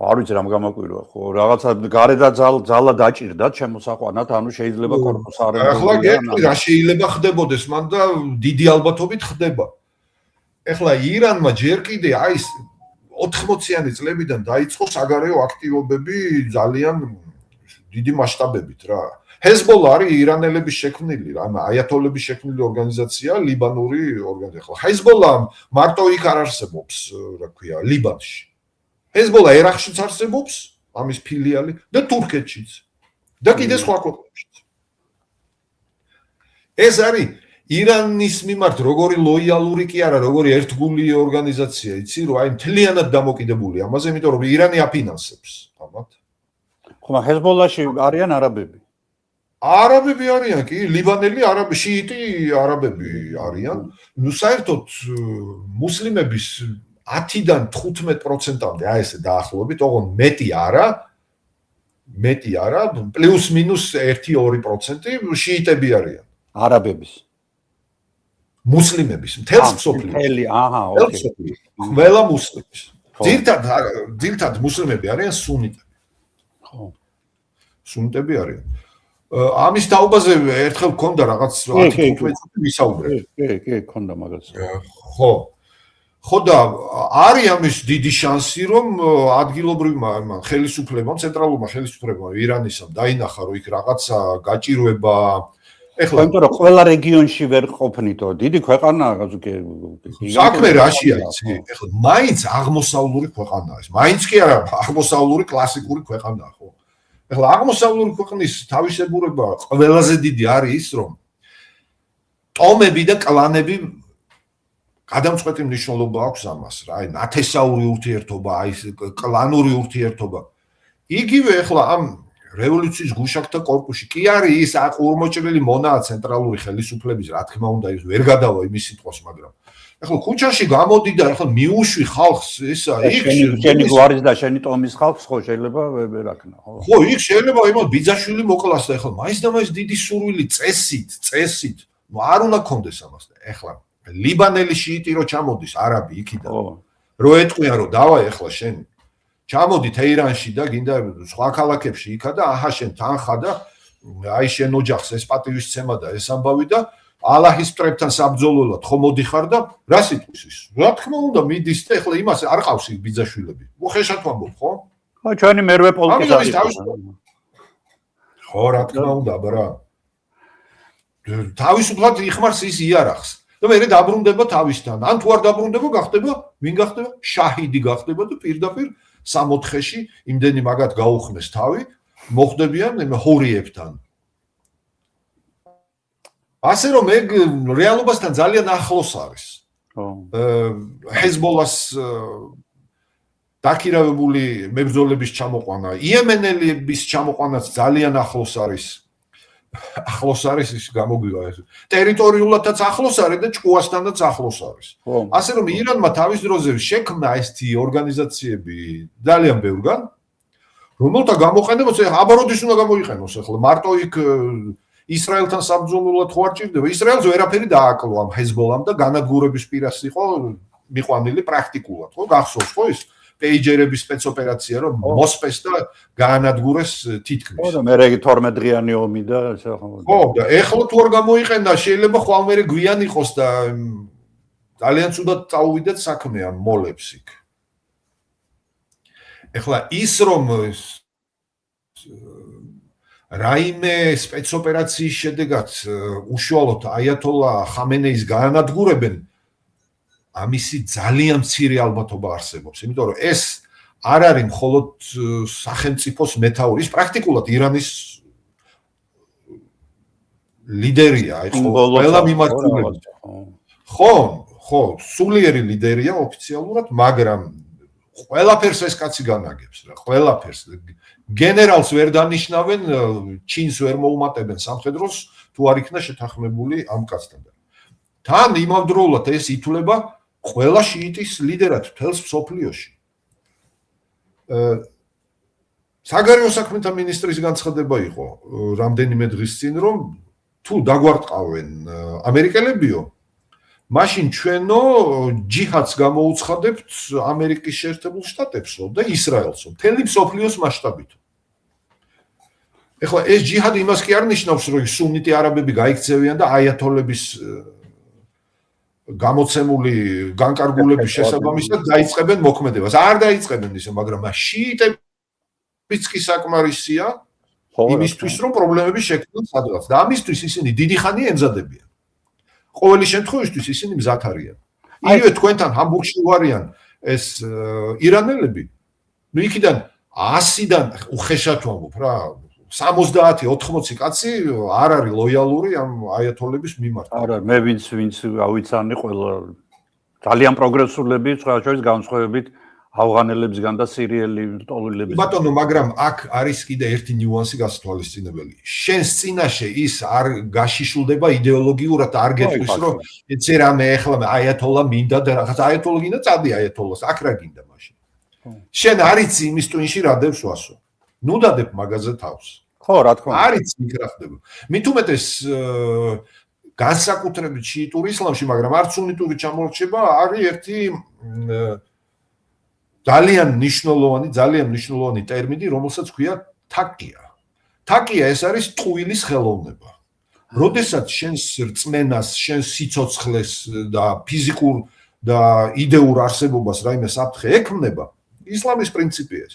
არ ვიცი რამ გამაკვირვა, ხო, რაღაცა გარე და ძალა დაჭირდა შემოსაყვანად, ანუ შეიძლება კორპუს არ ემბოლია.
ეხლა გეტყვი რა შეიძლება ხდებოდეს, მან და დიდი ალბათობით ხდება. ეხლა ირანმა ჯერ კიდე აი 80-იანი წლებიდან დაიწყო საგარეო აქტივობები ძალიან დიდი მასშტაბებით რა. ჰეზბოლა არის ირანელების შექმნილი, აიათოლების შექმნილი ორგანიზაცია, ლიბანური ორგანიზაცია. ჰეზბოლა მარტო იქ არ არსებობს, რა ქვია, ლიბანში. ჰეზბოლა ერაყშიც არსებობს, ამის ფილიალი და თურქეთშიც. და კიდე სხვა ქვეყნებშიც. ეს არის ირანის მიმართ როგორი ლოიალური კი არა, როგორი ერთგული ორგანიზაცია, იცი რომ აი მთლიანად დამოკიდებული ამაზე, იმიტომ რომ ირანი აფინანსებს ამათ.
ხომ ჰეზბოლაში არიან არაბები?
არაბები არიან კი, ლიბანელი არაბი, შიიტი არაბები არიან. ნუ საერთოდ მუსლიმების 10-დან 15%-მდე, აი ესე დაახლოებით, ოღონდ მეტი არა, პლუს მინუს 1-2% შიიტები არიან.
არაბების.
მუსლიმების, მთელს მსოფლიოს. ოკეი. ყველა მუსლიმის. ძირთად მუსლიმები არიან სუნიტები.
ხო.
სუნიტები არიან. ამის თაობაზე ერთხელ მქონდა რაღაც 10-15 ვისაუბრე.
კი, მქონდა მაგას.
ხო და არის ამის დიდი შანსი, რომ ადგილობრივმა ხელისუფლებამ, ცენტრალურმა ხელისუფლებამ ირანისამ დაინახა, რომ იქ რაღაცა გაჭირვება. ეხლა
იმიტომ რომ ყველა რეგიონში ვერ ყოფნითო, დიდი ქვეყანაა,
საქმე რაშია იცი? ეხლა მაინც აღმოსავლური ქვეყანაა ეს. მაინც კი არა, აღმოსავლური კლასიკური ქვეყანაა, ხო? ეხლა აღმოსავლური ქვეყნის თავისებურება ყველაზე დიდი არის ის, რომ ტომები და კლანები გადამწყვეტი მნიშვნელობა აქვს ამას რა, აი ნათესაური ურთიერთობა, აი კლანური ურთიერთობა. იგივე ეხლა ამ რევოლუციის გუშაკთა კორპუსში კი არის ის აყურმოჭრილი მონაა ცენტრალური ხელისუფლების, რა თქმა უნდა, ის ვერ გადავა იმის სიტყვას, მაგრამ ეხლა ქუჩაში გამოდი და ეხლა მიუშვი ხალხს ისა, იქ
შენი გვარის და შენი ტომის ხალხს ხო შეიძლება ვერ აქნა, ხო?
ხო, იქ შეიძლება იმათ ბიძაშვილი მოკლას და ეხლა მაინც და მაინც დიდი სურვილი წესით, ნუ არ უნდა კონდეს ამას და ეხლა ლიბანელი შიიტი რო ჩამოდის არაბი იქიდან. რო ეტყვიან რომ დავა ეხლა შენ ჩამოდი თეირანში და გინდა სხვა ქალაქებში იქა და აჰა შენ თანხა და აი შენ ოჯახს ეს პატივისცემა და ეს ამბავი და ალაჰის მტრებთან საბრძოლველად ხო მოდიხარ და რა სიტყვის ის? რა თქმა უნდა მიდის და ეხლა იმას არ ყავს იქ ბიძაშვილები. უხეშად ვამბობ, ხო?
ხო, ჩვენი მერვე პოლკის არის.
ხო, რა თქმა უნდა, ბრა. თავისუფლად იხმარს ის იარაღს. და მე დაბრუნდება თავისთან. ან თუ არ დაბრუნდება, გახდება, ვინ გახდება? შაჰიდი გახდება და პირდაპირ 64-ში იმდენი მაგათ გაუხმეს თავი, მოხდებიან ჰორიებთან. ასე რომ მე რეალობასთან ძალიან ახლოს არის. ჰეზბოლას დაქირავებული მებრძოლების ჩამოყვანა, იემენელების ჩამოყვანაც ძალიან ახლოს არის. ახლოს არის ის გამოგვივა ეს. ტერიტორიულადაც ახლოს არის და ჭკუასთანაც ახლოს არის. ასე რომ ირანმა თავის დროზე შექმნა ესეთი ორგანიზაციები ძალიან ბევრგან, რომელთა გამოყენებაც აბაროდის უნდა გამოიყენოს ახლა მარტო იქ ისრაელთან საბრძოლველად ხო არ ჭირდება. ისრაელს ვერაფერი დააკლო ამ ჰეზბოლამ და განადგურების პირას იყო მიყვანილი პრაქტიკულად, ხო? გახსოვს ხო ის? პეიჯერების სპეცოპერაცია რომ მოსპეს და გაანადგურეს თითქმის.
ხო და მე 12 დღიანი ომი და ესე ხო.
ხო და ეხლა თუ არ გამოიყენდა შეიძლება ხვალ მე გვიან იყოს და ძალიან ცუდად წაუვიდეთ საქმე ამ მოლებს იქ. ეხლა ის რომ რაიმე სპეცოპერაციის შედეგად უშუალოდ აიათოლა ხამენეის გაანადგურებენ ამისი ძალიან მცირე ალბათობა არსებობს, იმიტომ რომ ეს არ არის მხოლოდ სახელმწიფოს მეთაური, ის პრაქტიკულად ირანის ლიდერია, აი ყველა მიმართულებით. ხო, სულიერი ლიდერია ოფიციალურად, მაგრამ ყველაფერს ეს კაცი განაგებს რა, ყველაფერს. გენერალს ვერ დანიშნავენ, ჩინს ვერ მოუმატებენ სამხედროს, თუ არ იქნა შეთანხმებული ამ კაცთან. თან იმავდროულად ეს ითვლება ყველა შიიტის ლიდერად მთელს მსოფლიოში. საგარეო საქმეთა მინისტრის განცხადება იყო რამდენიმე დღის წინ, რომ თუ დაგვარტყავენ ამერიკელებიო, მაშინ ჩვენო ჯიჰადს გამოუცხადებთ ამერიკის შეერთებულ შტატებსო და ისრაელსო, მთელი მსოფლიოს მასშტაბით. ეხლა ეს ჯიჰადი იმას კი არ ნიშნავს, რომ სუნიტი არაბები გაიქცევიან და აიათოლების გამოცემული განკარგულების შესაბამისად დაიწყებენ მოქმედებას. არ დაიწყებენ ისე, მაგრამ შიიტებიც კი საკმარისია იმისთვის რომ პრობლემები შექმნან სადღაც და ამისთვის ისინი დიდი ხანია ემზადებიან. ყოველი შემთხვევისთვის ისინი მზად არიან. იგივე თქვენთან ჰამბურგში ვარიან ეს ირანელები. ნუ იქიდან 100-დან უხეშად ვამბობ რა 70-80 კაცი არ არის ლოიალური ამ აიათოლების მიმართ.
არა, მე ვინც ავიცანი ყველა ძალიან პროგრესულები, სხვა შორის განსხვავებით ავღანელებსგან და სირიელი ტოლვილებისგან.
ბატონო, მაგრამ აქ არის კიდე ერთი ნიუანსი გასათვალისწინებელი. შენს წინაშე ის არ გაშიშულდება იდეოლოგიურად, არ გეტყვის რომ ეცე რამე ეხლა აიათოლა მინდა და რაღაც აიათოლა გინდა წადი აიათოლას, აქ რა გინდა მაშინ. შენ არიცი იმის ტვინში რა დევს ვასო. ნუ დადებ მაგაზე თავს.
ხო, რა თქმა უნდა.
არიცი იქ რა ხდება. მით უმეტეს განსაკუთრებით შიიტურ ისლამში, მაგრამ არც სუნიტური ჩამორჩება, არის ერთი ძალიან მნიშვნელოვანი ტერმინი, რომელსაც ქვია თაკია. თაკია ეს არის ტყუილის ხელოვნება. როდესაც შენს რწმენას, შენს სიცოცხლეს და ფიზიკურ და იდეურ არსებობას რაიმე საფრთხე ექმნება, ისლამის პრინციპია ეს.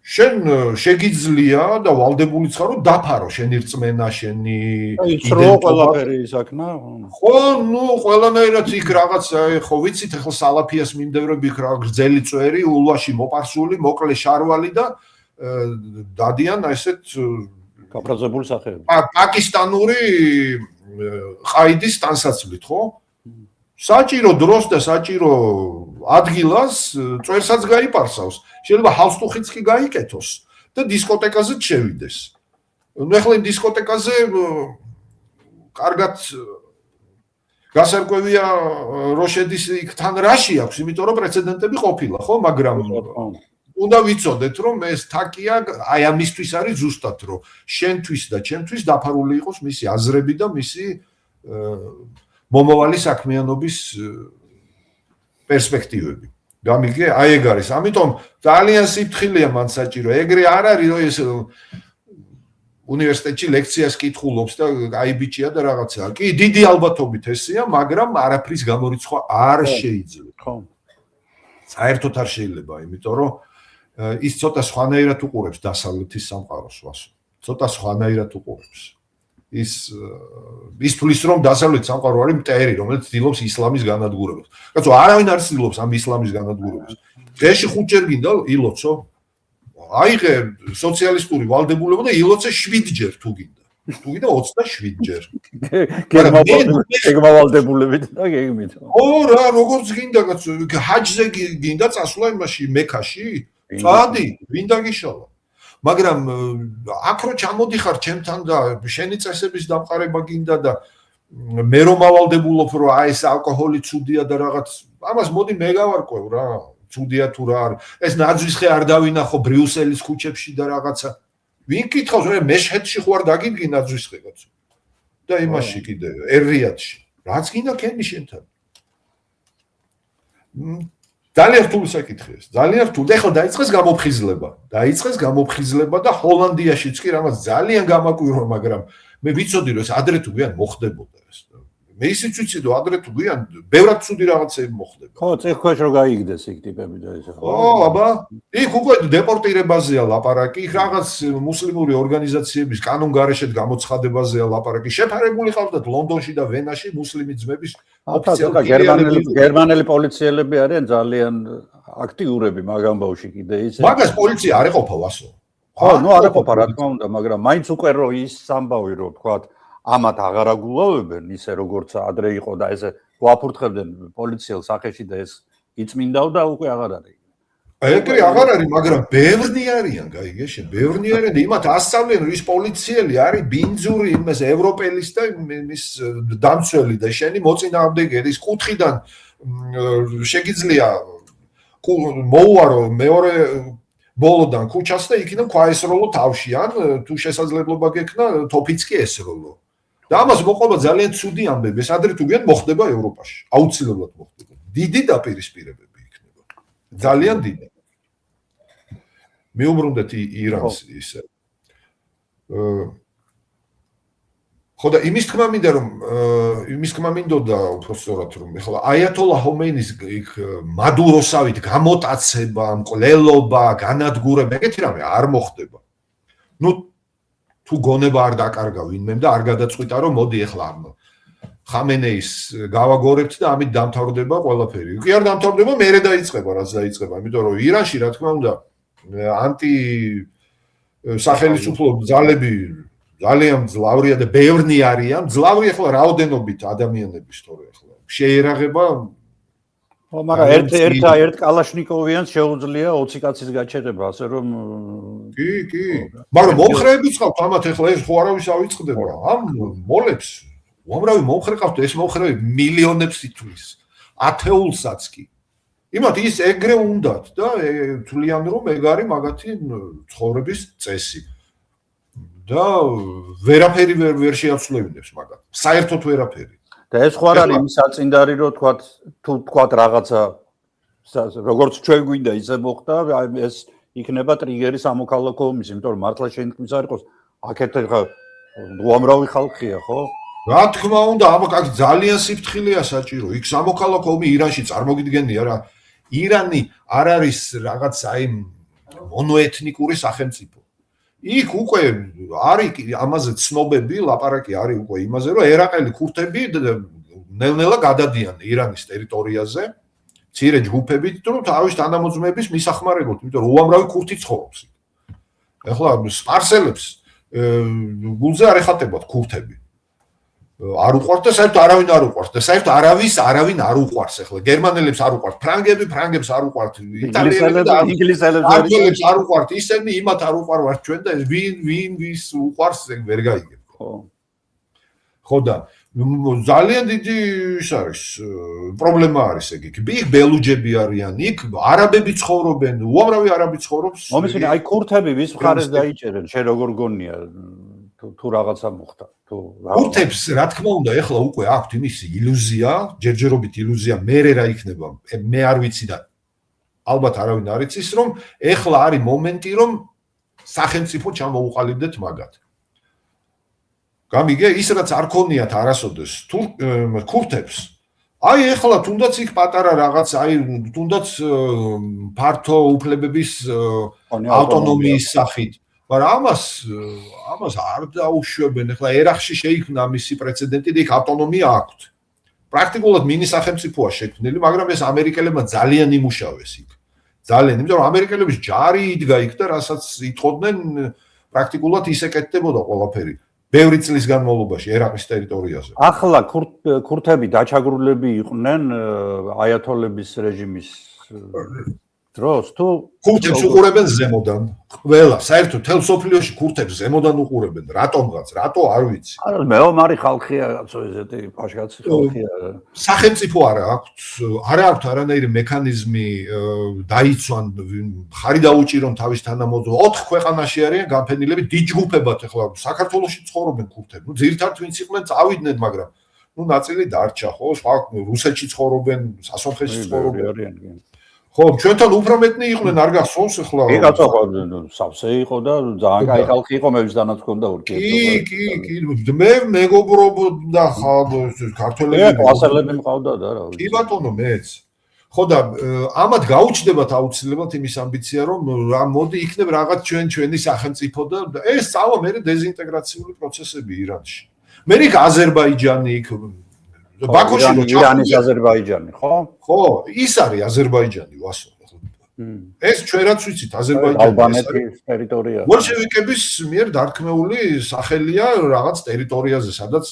შენ შეგიძლია და ვალდებული ხარ რომ დაფარო შენი რწმენა, შენი
იდენტობა ყველაფერი ისაკნა.
ხო, ნუ ყველანაირად იქ რაღაც ხო ვიცით ახლა სალაფიას მიმდევრები იქ რა გრძელი წვერი, ულვაში მოპარსული, მოკლე შარვალი და დადიან ესეთ
გაფრაზებული სახეები.
პაკისტანური ყაიდის ტანსაცვლით, ხო? საჭირო დროს და საჭირო ადგილას წვერსაც გაიპარსავს. შეიძლება ჰალსტუხიც კი გაიკეთოს და დისკოტეკაზეც შევიდეს. ნუ ახლა იმ დისკოტეკაზე კარგად გასარკვევია რო შედის იქ თან რაში აქვს, იმიტომ რომ პრეცედენტები ყოფილა, ხო, მაგრამ უნდა ვიცოდეთ რომ ეს თაკია აი ამისთვის არის ზუსტად რომ შენთვის და ჩემთვის დაფარული იყოს მისი აზრები და მისი მომავალი საქმიანობის პერსპექტივები. გამიგე, აი ეგ არის. ამიტომ ძალიან სიფრთხილეა მან საჭირო. ეგრე არ არის რომ ეს უნივერსიტეტში ლექციას კითხულობს და აი ბიჭია და რაღაცა. კი, დიდი ალბათობით ესეა, მაგრამ არაფრის გამორიცხვა არ შეიძლება.
ხო.
საერთოდ არ შეიძლება, იმიტომ რომ ის ცოტა სხვანაირად უყურებს დასავლეთის სამყაროს ვასო. ცოტა სხვანაირად უყურებს. ის თulis რომ დასავლეთ სამყარო არის მტერი, რომელიც ცდილობს ისლამის განადგურებას. კაცო, არავინ არ ცდილობს ამ ისლამის განადგურებას. დღეში 5 ჯერ გინდა ილოცო. აიღე სოციალისტური ვალდებულება და ილოცე 7 ჯერ თუ გინდა. თუ გინდა 27 ჯერ.
გეგმავალდებულებით და გეგმით.
ო რა, როგორც გინდა კაცო, ჰაჯზე გინდა წასვლა იმაში მექაში? წადი, ვინ დაგიშალა? მაგრამ აქ რო ჩამოდიხარ ჩემთან და შენი წესების დამყარება გინდა და მე რომ ავალდებულობ რომ აი ეს ალკოჰოლი ცუდია და რაღაც ამას მოდი მე გავარკვევ რა ცუდია თუ რა არის ეს ნაძვის ხე არ დავინახო ბრიუსელის ქუჩებში და რაღაცა ვინ კითხავს მე მეშჰედში ხო არ დაგიდგი ნაძვის ხე კაცო და იმაში კიდე ერრიადში რაც გინდა ქენი შენთან ძალიან რთული საკითხია ეს. ძალიან რთული. ეხლა დაიწყეს გამოფხიზლება და ჰოლანდიაშიც კი რამაც ძალიან გამაკვირვა, მაგრამ მე ვიცოდი რომ ეს ადრე თუ გვიან მოხდებოდა ეს. მე ისიც ვიცი რომ ადრე თუ გვიან ბევრად ცუდი რაღაცები მოხდება.
ხო, წეხქვეშ რო გაიგდეს იქ ტიპები და ესე.
ხო, აბა. იქ უკვე დეპორტირებაზეა ლაპარაკი, იქ რაღაც მუსლიმური ორგანიზაციების კანონგარეშეთ გამოცხადებაზეა ლაპარაკი. შეფარებული ყავდათ ლონდონში და ვენაში მუსლიმი ძმების
ოფიციალური გერმანელი პოლიციელები არიან ძალიან აქტიურები მაგ ამბავში კიდე ისე.
მაგას პოლიცია არ ეყოფა ვასო.
ხო, ნუ არ ეყოფა რა თქმა უნდა, მაგრამ მაინც უკვე რო ის ამბავი რო თქვათ ამათ აღარ აგულავებენ ისე როგორც ადრე იყო და ესე გვაფურთხებდნენ პოლიციელ სახეში და ეს იწმინდავდა უკვე აღარ არის.
ეგრე აღარ არის, მაგრამ ბევრნი არიან, გაიგე შენ, ბევრნი არიან, იმათ ასწავლენ რომ ის პოლიციელი არის ბინძური იმას ევროპელის და ის დამცველი და შენი მოწინააღმდეგე ის კუთხიდან შეგიძლია მოუარო მეორე ბოლოდან ქუჩას და იქიდან ქვაესროლო თავში ან თუ შესაძლებლობა გექნა თოფიც კი ესროლო. და ამას მოყვება ძალიან ცუდი ამბები. ეს ადრე თუ გვიან მოხდება ევროპაში. აუცილებლად მოხდება. დიდი დაპირისპირებები იქნება. ძალიან დიდი. მიუბრუნდეთ ირანს ისე. ხო და იმის თქმა მინდოდა უფრო სწორად რომ ეხლა აიათოლა ხომეინის იქ მადუროსავით გამოტაცება, მკვლელობა, განადგურება, ეგეთი რამე არ მოხდება. ნუ თუ გონება არ დაკარგა ვინმემ და არ გადაწყვიტა რომ მოდი ახლა ხამენეის გავაგორებთ და ამით დამთავრდება ყველაფერი. კი არ დამთავრდება, მერე დაიწყება, რაც დაიწყება, იმიტომ რომ ირანში რა თქმა უნდა ანტი სახელმწიფო ძალები ძალიან მძლავრია და ბევრნი არიან. მძლავრი ახლა რაოდენობით ადამიანების თორე ახლა შეერაღება
მაგრამ ერთ კალაშნიკოვიანს შეუძლია 20 კაცის გაჩერება, ასე რომ
კი. მაგრამ მომხრეებიც ყავთ ამათ ახლა ეს ხო არავის ავიწყდება. ამ მოლებს უამრავი მომხრე ყავთ, ეს მომხრეები მილიონებს ითვლის. ათეულსაც კი. იმათ ის ეგრე უნდათ და თვლიან რომ ეგ არის მაგათი ცხოვრების წესი. და ვერაფერი ვერ შეაცვლებინებს მაგათ. საერთოდ ვერაფერი.
და ეს ხო არ არის იმის აწინდარი რომ თქვათ რაღაცა როგორც ჩვენ გვინდა ისე მოხდა ეს იქნება ტრიგერი სამოქალაქო ომის, იმიტომ რომ მართლა შენთვის არ იყოს აქეთ ხა უამრავი ხალხია, ხო?
რა თქმა უნდა, აქ ძალიან სიფრთხილეა საჭირო. იქ სამოქალაქო ომი ირანში წარმოგიდგენია რა. ირანი არ არის რაღაც აი მონოეთნიკური სახელმწიფო. იქ უკვე არის ამაზე ცნობები, ლაპარაკი არის უკვე იმაზე, რომ ერაყელი ქურთები ნელ-ნელა გადადიან ირანის ტერიტორიაზე, მცირე ჯგუფებით, თუ თავის თანამოძმეების მისახმარებლად, იმიტომ რომ უამრავი ქურთი ცხოვრობს. ეხლა სპარსელებს გულზე არ ეხატებათ ქურთები. არ უყვართ და საერთოდ არავინ არ უყვართ და საერთოდ არავინ არ უყვარს ახლა გერმანელებს არ უყვართ ფრანგებს არ უყვართ ინგლისელებს არ უყვართ ისინი იმათ არ უყვართ ჩვენ და ვინ ვის უყვარს ვერ გაიგებ ხო და ძალიან დიდი ის არის პრობლემა არის ეგ იქ ბელუჯები არიან იქ არაბები ცხოვრობენ უამრავი არაბი ცხოვრობს
მომისმინე აი ქურთები ვის მხარეს დაიჭერენ შენ როგორ გონია თუ რაღაცა მოხდა თუ
ქურთებს რა თქმა უნდა ეხლა უკვე აქვთ იმის ილუზია ჯერჯერობით ილუზია მე რა იქნება მე არ ვიცი და ალბათ არავინ არ იცის რომ ეხლა არის მომენტი რომ სახელმწიფო ჩამოუყალიბდეთ მაგათ გამიგე ის რაც არ ქონიათ არასოდეს ქურთებს აი ეხლა თუნდაც იქ პატარა რაღაც აი თუნდაც ფართო უფლებების ავტონომიის სახით მაგრამ ამას არ დაუშვებენ ახლა ერაყში შეიქმნა მისი პრეცედენტი და იქ ავტონომია აქვთ პრაქტიკულად მინი სახელმწიფოა შექმნილი მაგრამ ეს ამერიკელებმა ძალიან იმუშავეს იქ ძალიან იმიტომ რომ ამერიკელების ჯარი იდგა იქ და რასაც იტყოდნენ პრაქტიკულად ის ეკეთდებოდა ყველაფერი ბევრი წლის განმავლობაში ერაყის ტერიტორიაზე
ახლა ქურთები დაჩაგრულები იყვნენ აიათოლების რეჟიმის დროს თუ
ქურთებს უყურებენ ზემოდან ყველა საერთოდ თელ სოფლიოში ქურთებს ზემოდან უყურებენ რატომღაც რატო არ ვიცი
მეომარი ხალხია კაცო ესეთი პაშკაცი ხალხია
სახელმწიფო არა აქვთ არანაირი მექანიზმი დაიცვან ხარი დაუჭირონ თავის თანამოძღვარს 4 ქვეყანაში არიან განფენილები დიდ ჯგუფებად ახლა საქართველოში ცხოვრობენ ქურთები ნუ ძირითადად ვინც იყვნენ წავიდნენ მაგრამ ნუ ნაწილი დარჩა ხო სხვა რუსეთში ცხოვრობენ სასონხეში ცხოვრობენ ხო, ჩვენთან უფრო მეტნი იყვნენ, არ გახსოვს ახლა.
კი, კაცო, სავსე იყო და ძალიან კაი ხალხი იყო, მეც დანაც ჰქონდა ურთიერთობა.
კი, მე მეგობრობდა ქართველები.
კლასელები მყავდა და რა ვიცი.
კი ბატონო, მეც. ხო და ამათ გაუჩნდებათ აუცილებლად იმის ამბიცია, რომ რა მოდი იქნებ რაღაც ჩვენი სახელმწიფო და ეს სწავლა მე დეზინტეგრაციული პროცესები ირანში. მე იქ აზერბაიჯანი იქ ბაქოში
ირანის აზერბაიჯანი ხო?
ხო, ის არის აზერბაიჯანი ვასო. ეს ჩვენ რაც ვიცით აზერბაიჯანი
ალბანეთის ტერიტორია.
ბოლშევიკების მიერ დარქმეული სახელია რაღაც ტერიტორიაზე, სადაც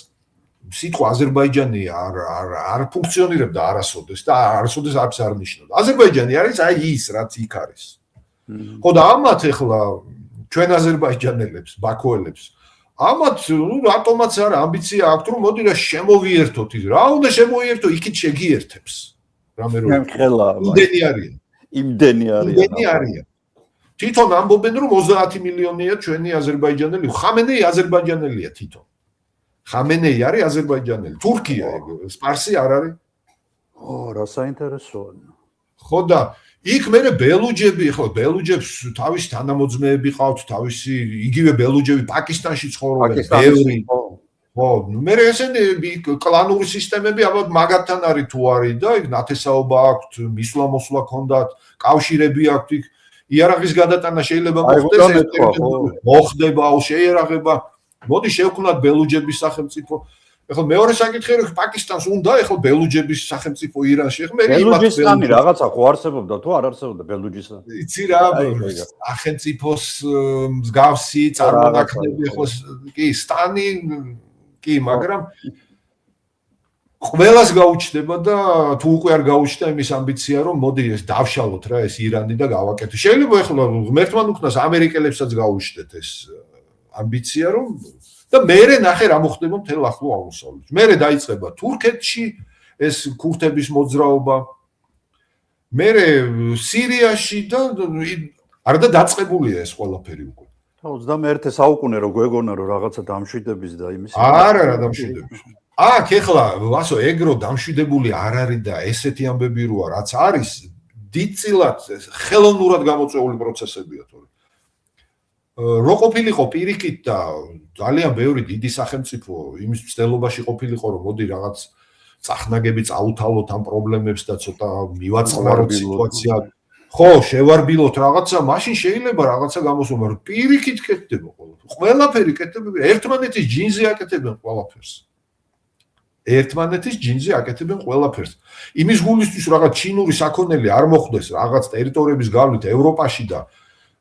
სიტყვა აზერბაიჯანი არ ფუნქციონირებდა არასოდეს და არასოდეს არც არ ნიშნავდა. აზერბაიჯანი არის აი ის რაც იქ არის. ხო და ამათ ახლა ჩვენ აზერბაიჯანელებს, ბაქოელებს ამათ რატომაც არა ამბიცია აქვთ რომ მოდი რა შემოვიერთოთ ის რა უნდა შემოვიერთო იქით შეგიერთებს რამე რომ იმდენი არიან თვითონ ამბობენ რომ 30 მილიონია ჩვენი აზერბაიჯანელი ხამენეი აზერბაიჯანელია თვითონ ხამენეი არის აზერბაიჯანელი თურქია სპარსი არ არის
ო რა საინტერესოა
ხო და იქ მე ბელუჯები ხო ბელუჯებს თავის თანამოძმეები ყავთ თავისი იგივე ბელუჯები პაკისტანში ცხოვრობენ ბევრი ხო მე ესენი კლანური სისტემები ალბათ მაგათთან არის თუ არის და იქ ნათესაობა აქვთ მისვლა-მოსვლა ქონდათ კავშირები აქვთ იარაღის გადატანა შეიძლება მოხდეს, მოხდება შეიარაღება. მოდი შევქმნათ ბელუჯების სახელმწიფო. ეხლა მეორე საკითხი რომ პაკისტანს უნდა ეხლა ბელუჯების სახელმწიფო ირანში. ეხლა მე
ბელუჯისტანი რაღაცა ხო არსებობდა თუ არ არსებობდა ბელუჯისტანი?
იცი რა, სახელმწიფოს მსგავსი წარმონაქმნები ეხლა კი სტანი კი, მაგრამ ყველას გაუჩნდება და თუ უკვე არ გაუჩნდა იმის ამბიცია რომ მოდი ეს დავშალოთ რა ეს ირანი და გავაკეთოთ. შეიძლება ეხლა ღმერთთან უკნას ამერიკელებსაც გაუჩნდეთ ეს ამბიცია რომ და მერე ნახე რა მოხდება მთელ ახლო აღმოსავლეთში. მერე დაიწყება თურქეთში ეს ქურთების მოძრაობა. მერე სირიაში და არ და დაწყებულია ეს ყველაფერი უკვე.
21 საუკუნე რო გვეგონა რომ რაღაცა დამშვიდების და იმის
არა რა დამშვიდების. აქ ეხლა ვასო ეგრო დამშვიდებული არ არის და ესეთი ამბები როა რაც არის დიდწილად ხელოვნურად გამოწვეული პროცესებია თორე რო ყოფილიყო პირიქით და ძალიან ბევრი დიდი სახელმწიფო იმის მცდელობაში ყოფილიყო რომ მოდი რაღაც წახნაგები წაუთავოთ ამ პრობლემებს და ცოტა მივაწყნაროთ სიტუაცია ხო შევარბილოთ რაღაცა მაშინ შეიძლება რაღაცა გამოსვა მაგრამ პირიქით კეთდება ყველაფერი კეთდება ერთმანეთის ჯინზე აკეთებენ ყველაფერს ერთმანეთის ჯინზე აკეთებენ ყველაფერს იმის გულისთვის რაღაც ჩინური საქონელი არ მოხდეს რაღაც ტერიტორიების გავლით ევროპაში და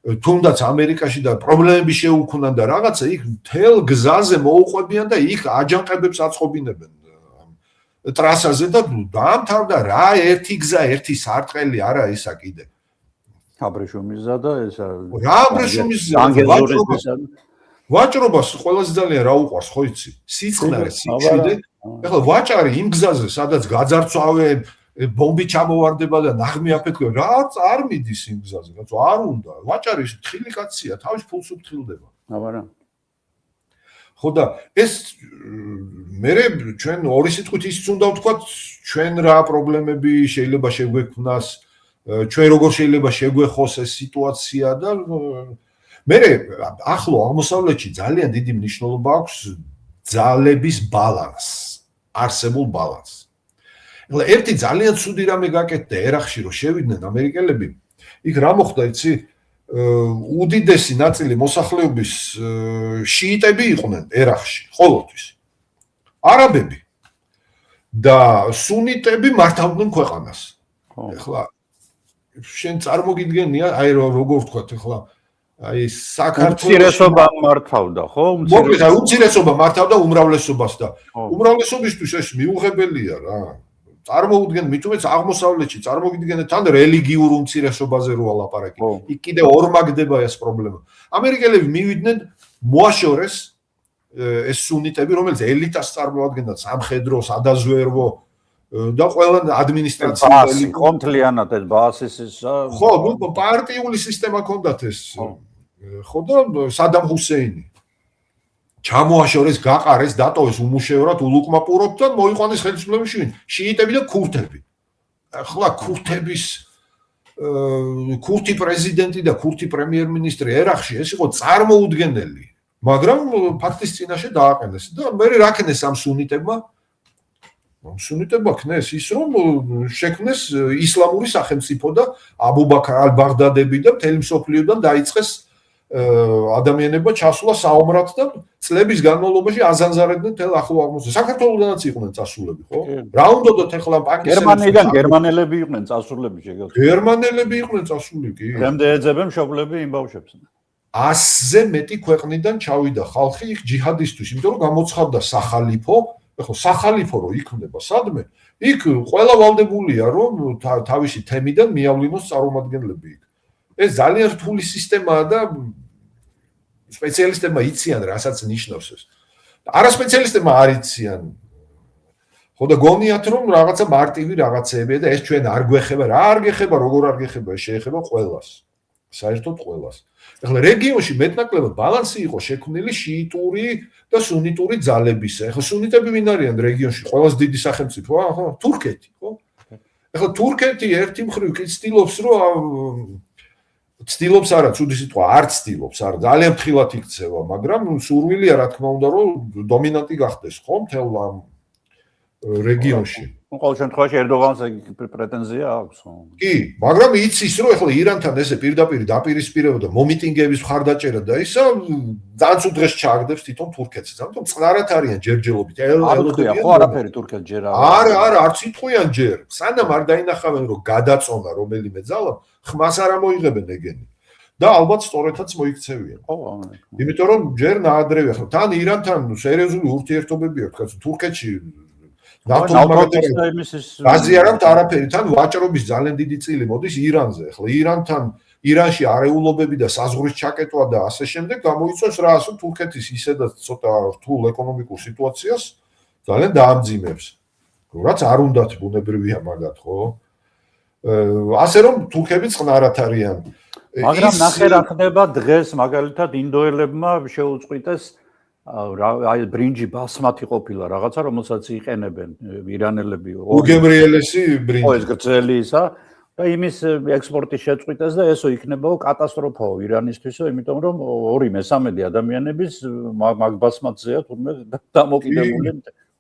თუნდაც ამერიკაში და პრობლემები შეუქმნან და რაღაცა იქ მთელ გზაზე მოუყვებიან და იქ აჯანყებებს აწყობინებენ ტრასაზე და დაამთავრდა რა ერთი გზა ერთი სარტყელი არა ისა კიდე
აბრეშუმიზა და ესა
რა აბრეშუმიზა ვაჭრობას ყველაზე ძალიან რა უყვარს ხო იცი სიცხნარე სიჩვიდე ეხლა ვაჭარი იმ გზაზე სადაც გაძარცვავენ ბომბი ჩამოვარდება და ნაღმი აფეთქება რა არ მიდის იმ გზაზე რაც არ უნდა ვაჭარი თხილი კაცია თავის ფულს უფრთხილდება
აბარა
ხო და ეს მე ჩვენ ორი სიტყვით ისიც უნდა ვთქვათ ჩვენ რა პრობლემები შეიძლება შეგვექმნას ჩვენ როგორ შეიძლება შეგვეხოს ეს სიტუაცია და მე ახლო აღმოსავლეთში ძალიან დიდი მნიშვნელობა აქვს ძალების ბალანსს არსებულ ბალანსს ეხლა ერთი ძალიან ცუდი რამე გაკეთდა ერახში რომ შევიდნენ ამერიკელები იქ რა მოხდა იცი უდიდესი ნაწილი მოსახლეობის შიიტები იყვნენ ერახში ყოველთვის არაბები და სუნიტები მართავდნენ ქვეყანას ეხლა შენ წარმოგიდგენია აი როგორ ვთქვათ ეხლა აი საქართველოს
უმცირესობა მართავდა ხო
უმცირესობა მართავდა უმრავლესობას და უმრავლესობისთვის ეს მიუღებელია რა წარმოუდგენ მithumetes აღმოსავლეთში წარმოგიდგენთ თან რელიგიურ უმცირესობაზე რო ალაპარაკი იქ კიდე ორმაგდება ეს პრობლემა ამერიკელები მივიდნენ მოაშორეს ეს სუნიტები რომელიც ელიტას წარმოადგენდა სამხედრო სადაზვერვო და ყველა ადმინისტრაციული
კონტროლიანად ეს ბაზისის
ხო ნუ პარტიული სისტემა ჰქონდათ ეს ხო და სადამ ჰუსეინი ჩამოაშორეს გაყარეს დატოვეს უმუშევრად ულუკმაპუროთ და მოიყვანეს ხელისუფლებაში შიიტები და ქურთები ახლა ქურთების ქურთი პრეზიდენტი და ქურთი პრემიერ-მინისტრი ერახში ეს იყო წარმოუდგენელი მაგრამ ფაქტის წინაშე დააყენეს და მე რა ქნეს ამ სუნიტებმა ქნეს ის რომ შექმნეს ისლამური სახელმწიფო და აბუ-ბაქრ ალ-ბაღდადები და მთელი მსოფლიოდან დაიწყეს ადამიანებმა ჩასულა საომრად და წლების განმავლობაში აზანზარებდნენ მთელ ახლო აღმოსავლეთს. საქართველოსდანაც იყვნენ წასულები, ხო? რა უნდათ ახლა პაკისტანიდან
გერმანიიდან გერმანელები იყვნენ წასულები შეგეძლო.
გერმანელები იყვნენ წასული კი.
რამდენი ეძებენ მშობლები იმ ბავშვებს.
100-ზე მეტი ქვეყნიდან ჩავიდა ხალხი იქ ჯიჰადისტვის, იმიტომ რომ გამოცხადდა სახალიფო, ახლა სახალიფო რო იქმნება სადმე, იქ ყველა ვალდებულია რომ თავისი თემიდან მიავლინოს წარმომადგენლები იქ. ეს ძალიან რთული სისტემაა და სპეციალისტებმა იციან რასაც ნიშნავს ეს. არასპეციალისტებმა არ იციან. ხო და გონიათ რომ რაღაცა მარტივი რაღაცეებია და ეს ჩვენ არ გვეხება, რა არ გეხება, როგორ არ გეხება, ეს შეეხება ყველას. საერთოდ ყველას. ეხლა რეგიონში მეტნაკლებად ბალანსი იყო შექმნილი შიიტური და სუნიტური ძალებისა. ეხლა სუნიტები ვინ არიან რეგიონში? ყველას დიდი სახელმწიფო, ხო? თურქეთი, ხო? ეხლა თურქეთი ერთი მხრივ კი ცდილობს რომ ცდილობს არა, ცუდი სიტყვა, არ ცდილობს, არა, ძალიან ფრთხილად იქცევა, მაგრამ სურვილია რა თქმა უნდა, რომ დომინანტი გახდეს, ხო, მთელ ამ რეგიონში.
ყოველ შემთხვევაში ერდოღანს პრეტენზია აქვს.
კი, მაგრამ იცის რომ ეხლა ირანთან ესე პირდაპირ დაპირისპირება და მომიტინგების მხარდაჭერა და ისა ძალიან უძღეს ჩააგდებს თვითონ თურქეთს. ამიტომ წყნარად არიან ჯერჯერობით.
ელოდებიან. ხო არაფერი თურქეთს ჯერ
არა, არც იტყვიან ჯერ. სანამ არ დაინახავენ რომ გადაწონა რომელიმე ძალა, ხმას არ მოიღებენ ეგენი. და ალბათ სწორედაც მოიქცევიან.
ხო,
იმიტომ რომ ჯერ ნაადრევია ხო. თან ირანთან სერიოზული ურთიერთობები აქვს. თურქეთში გაზი არ აქვს არაფერი, თან ვაჭრობის ძალიან დიდი წილი მოდის ირანზე. ახლა ირანში არეულობები და საზღვრის ჩაკეტვა და ასე შემდეგ გამოიწვევს რა, რომ თურქეთის ისედაც ცოტა რთულ ეკონომიკურ სიტუაციას ძალიან დაამძიმებს. რაც არ უნდათ ბუნებრივია მაგათ, ხო? ასე რომ თურქები წყნარად არიან.
მაგრამ ნახე რა ხდება დღეს მაგალითად ინდოელებმა შეუწყვიტეს აი ბრინჯი ბასმათი ყოფილა რაღაცა რომელსაც იყენებენ ირანელები
უგემრიელესი ბრინჯი
ხო ეს გრძელი ისა და იმის ექსპორტი შეწყვიტეს და ესო იქნებაო კატასტროფაო ირანისთვისო იმიტომ რომ 2/3 ადამიანების მაგ ბასმათზეა თურმე დამოკიდებული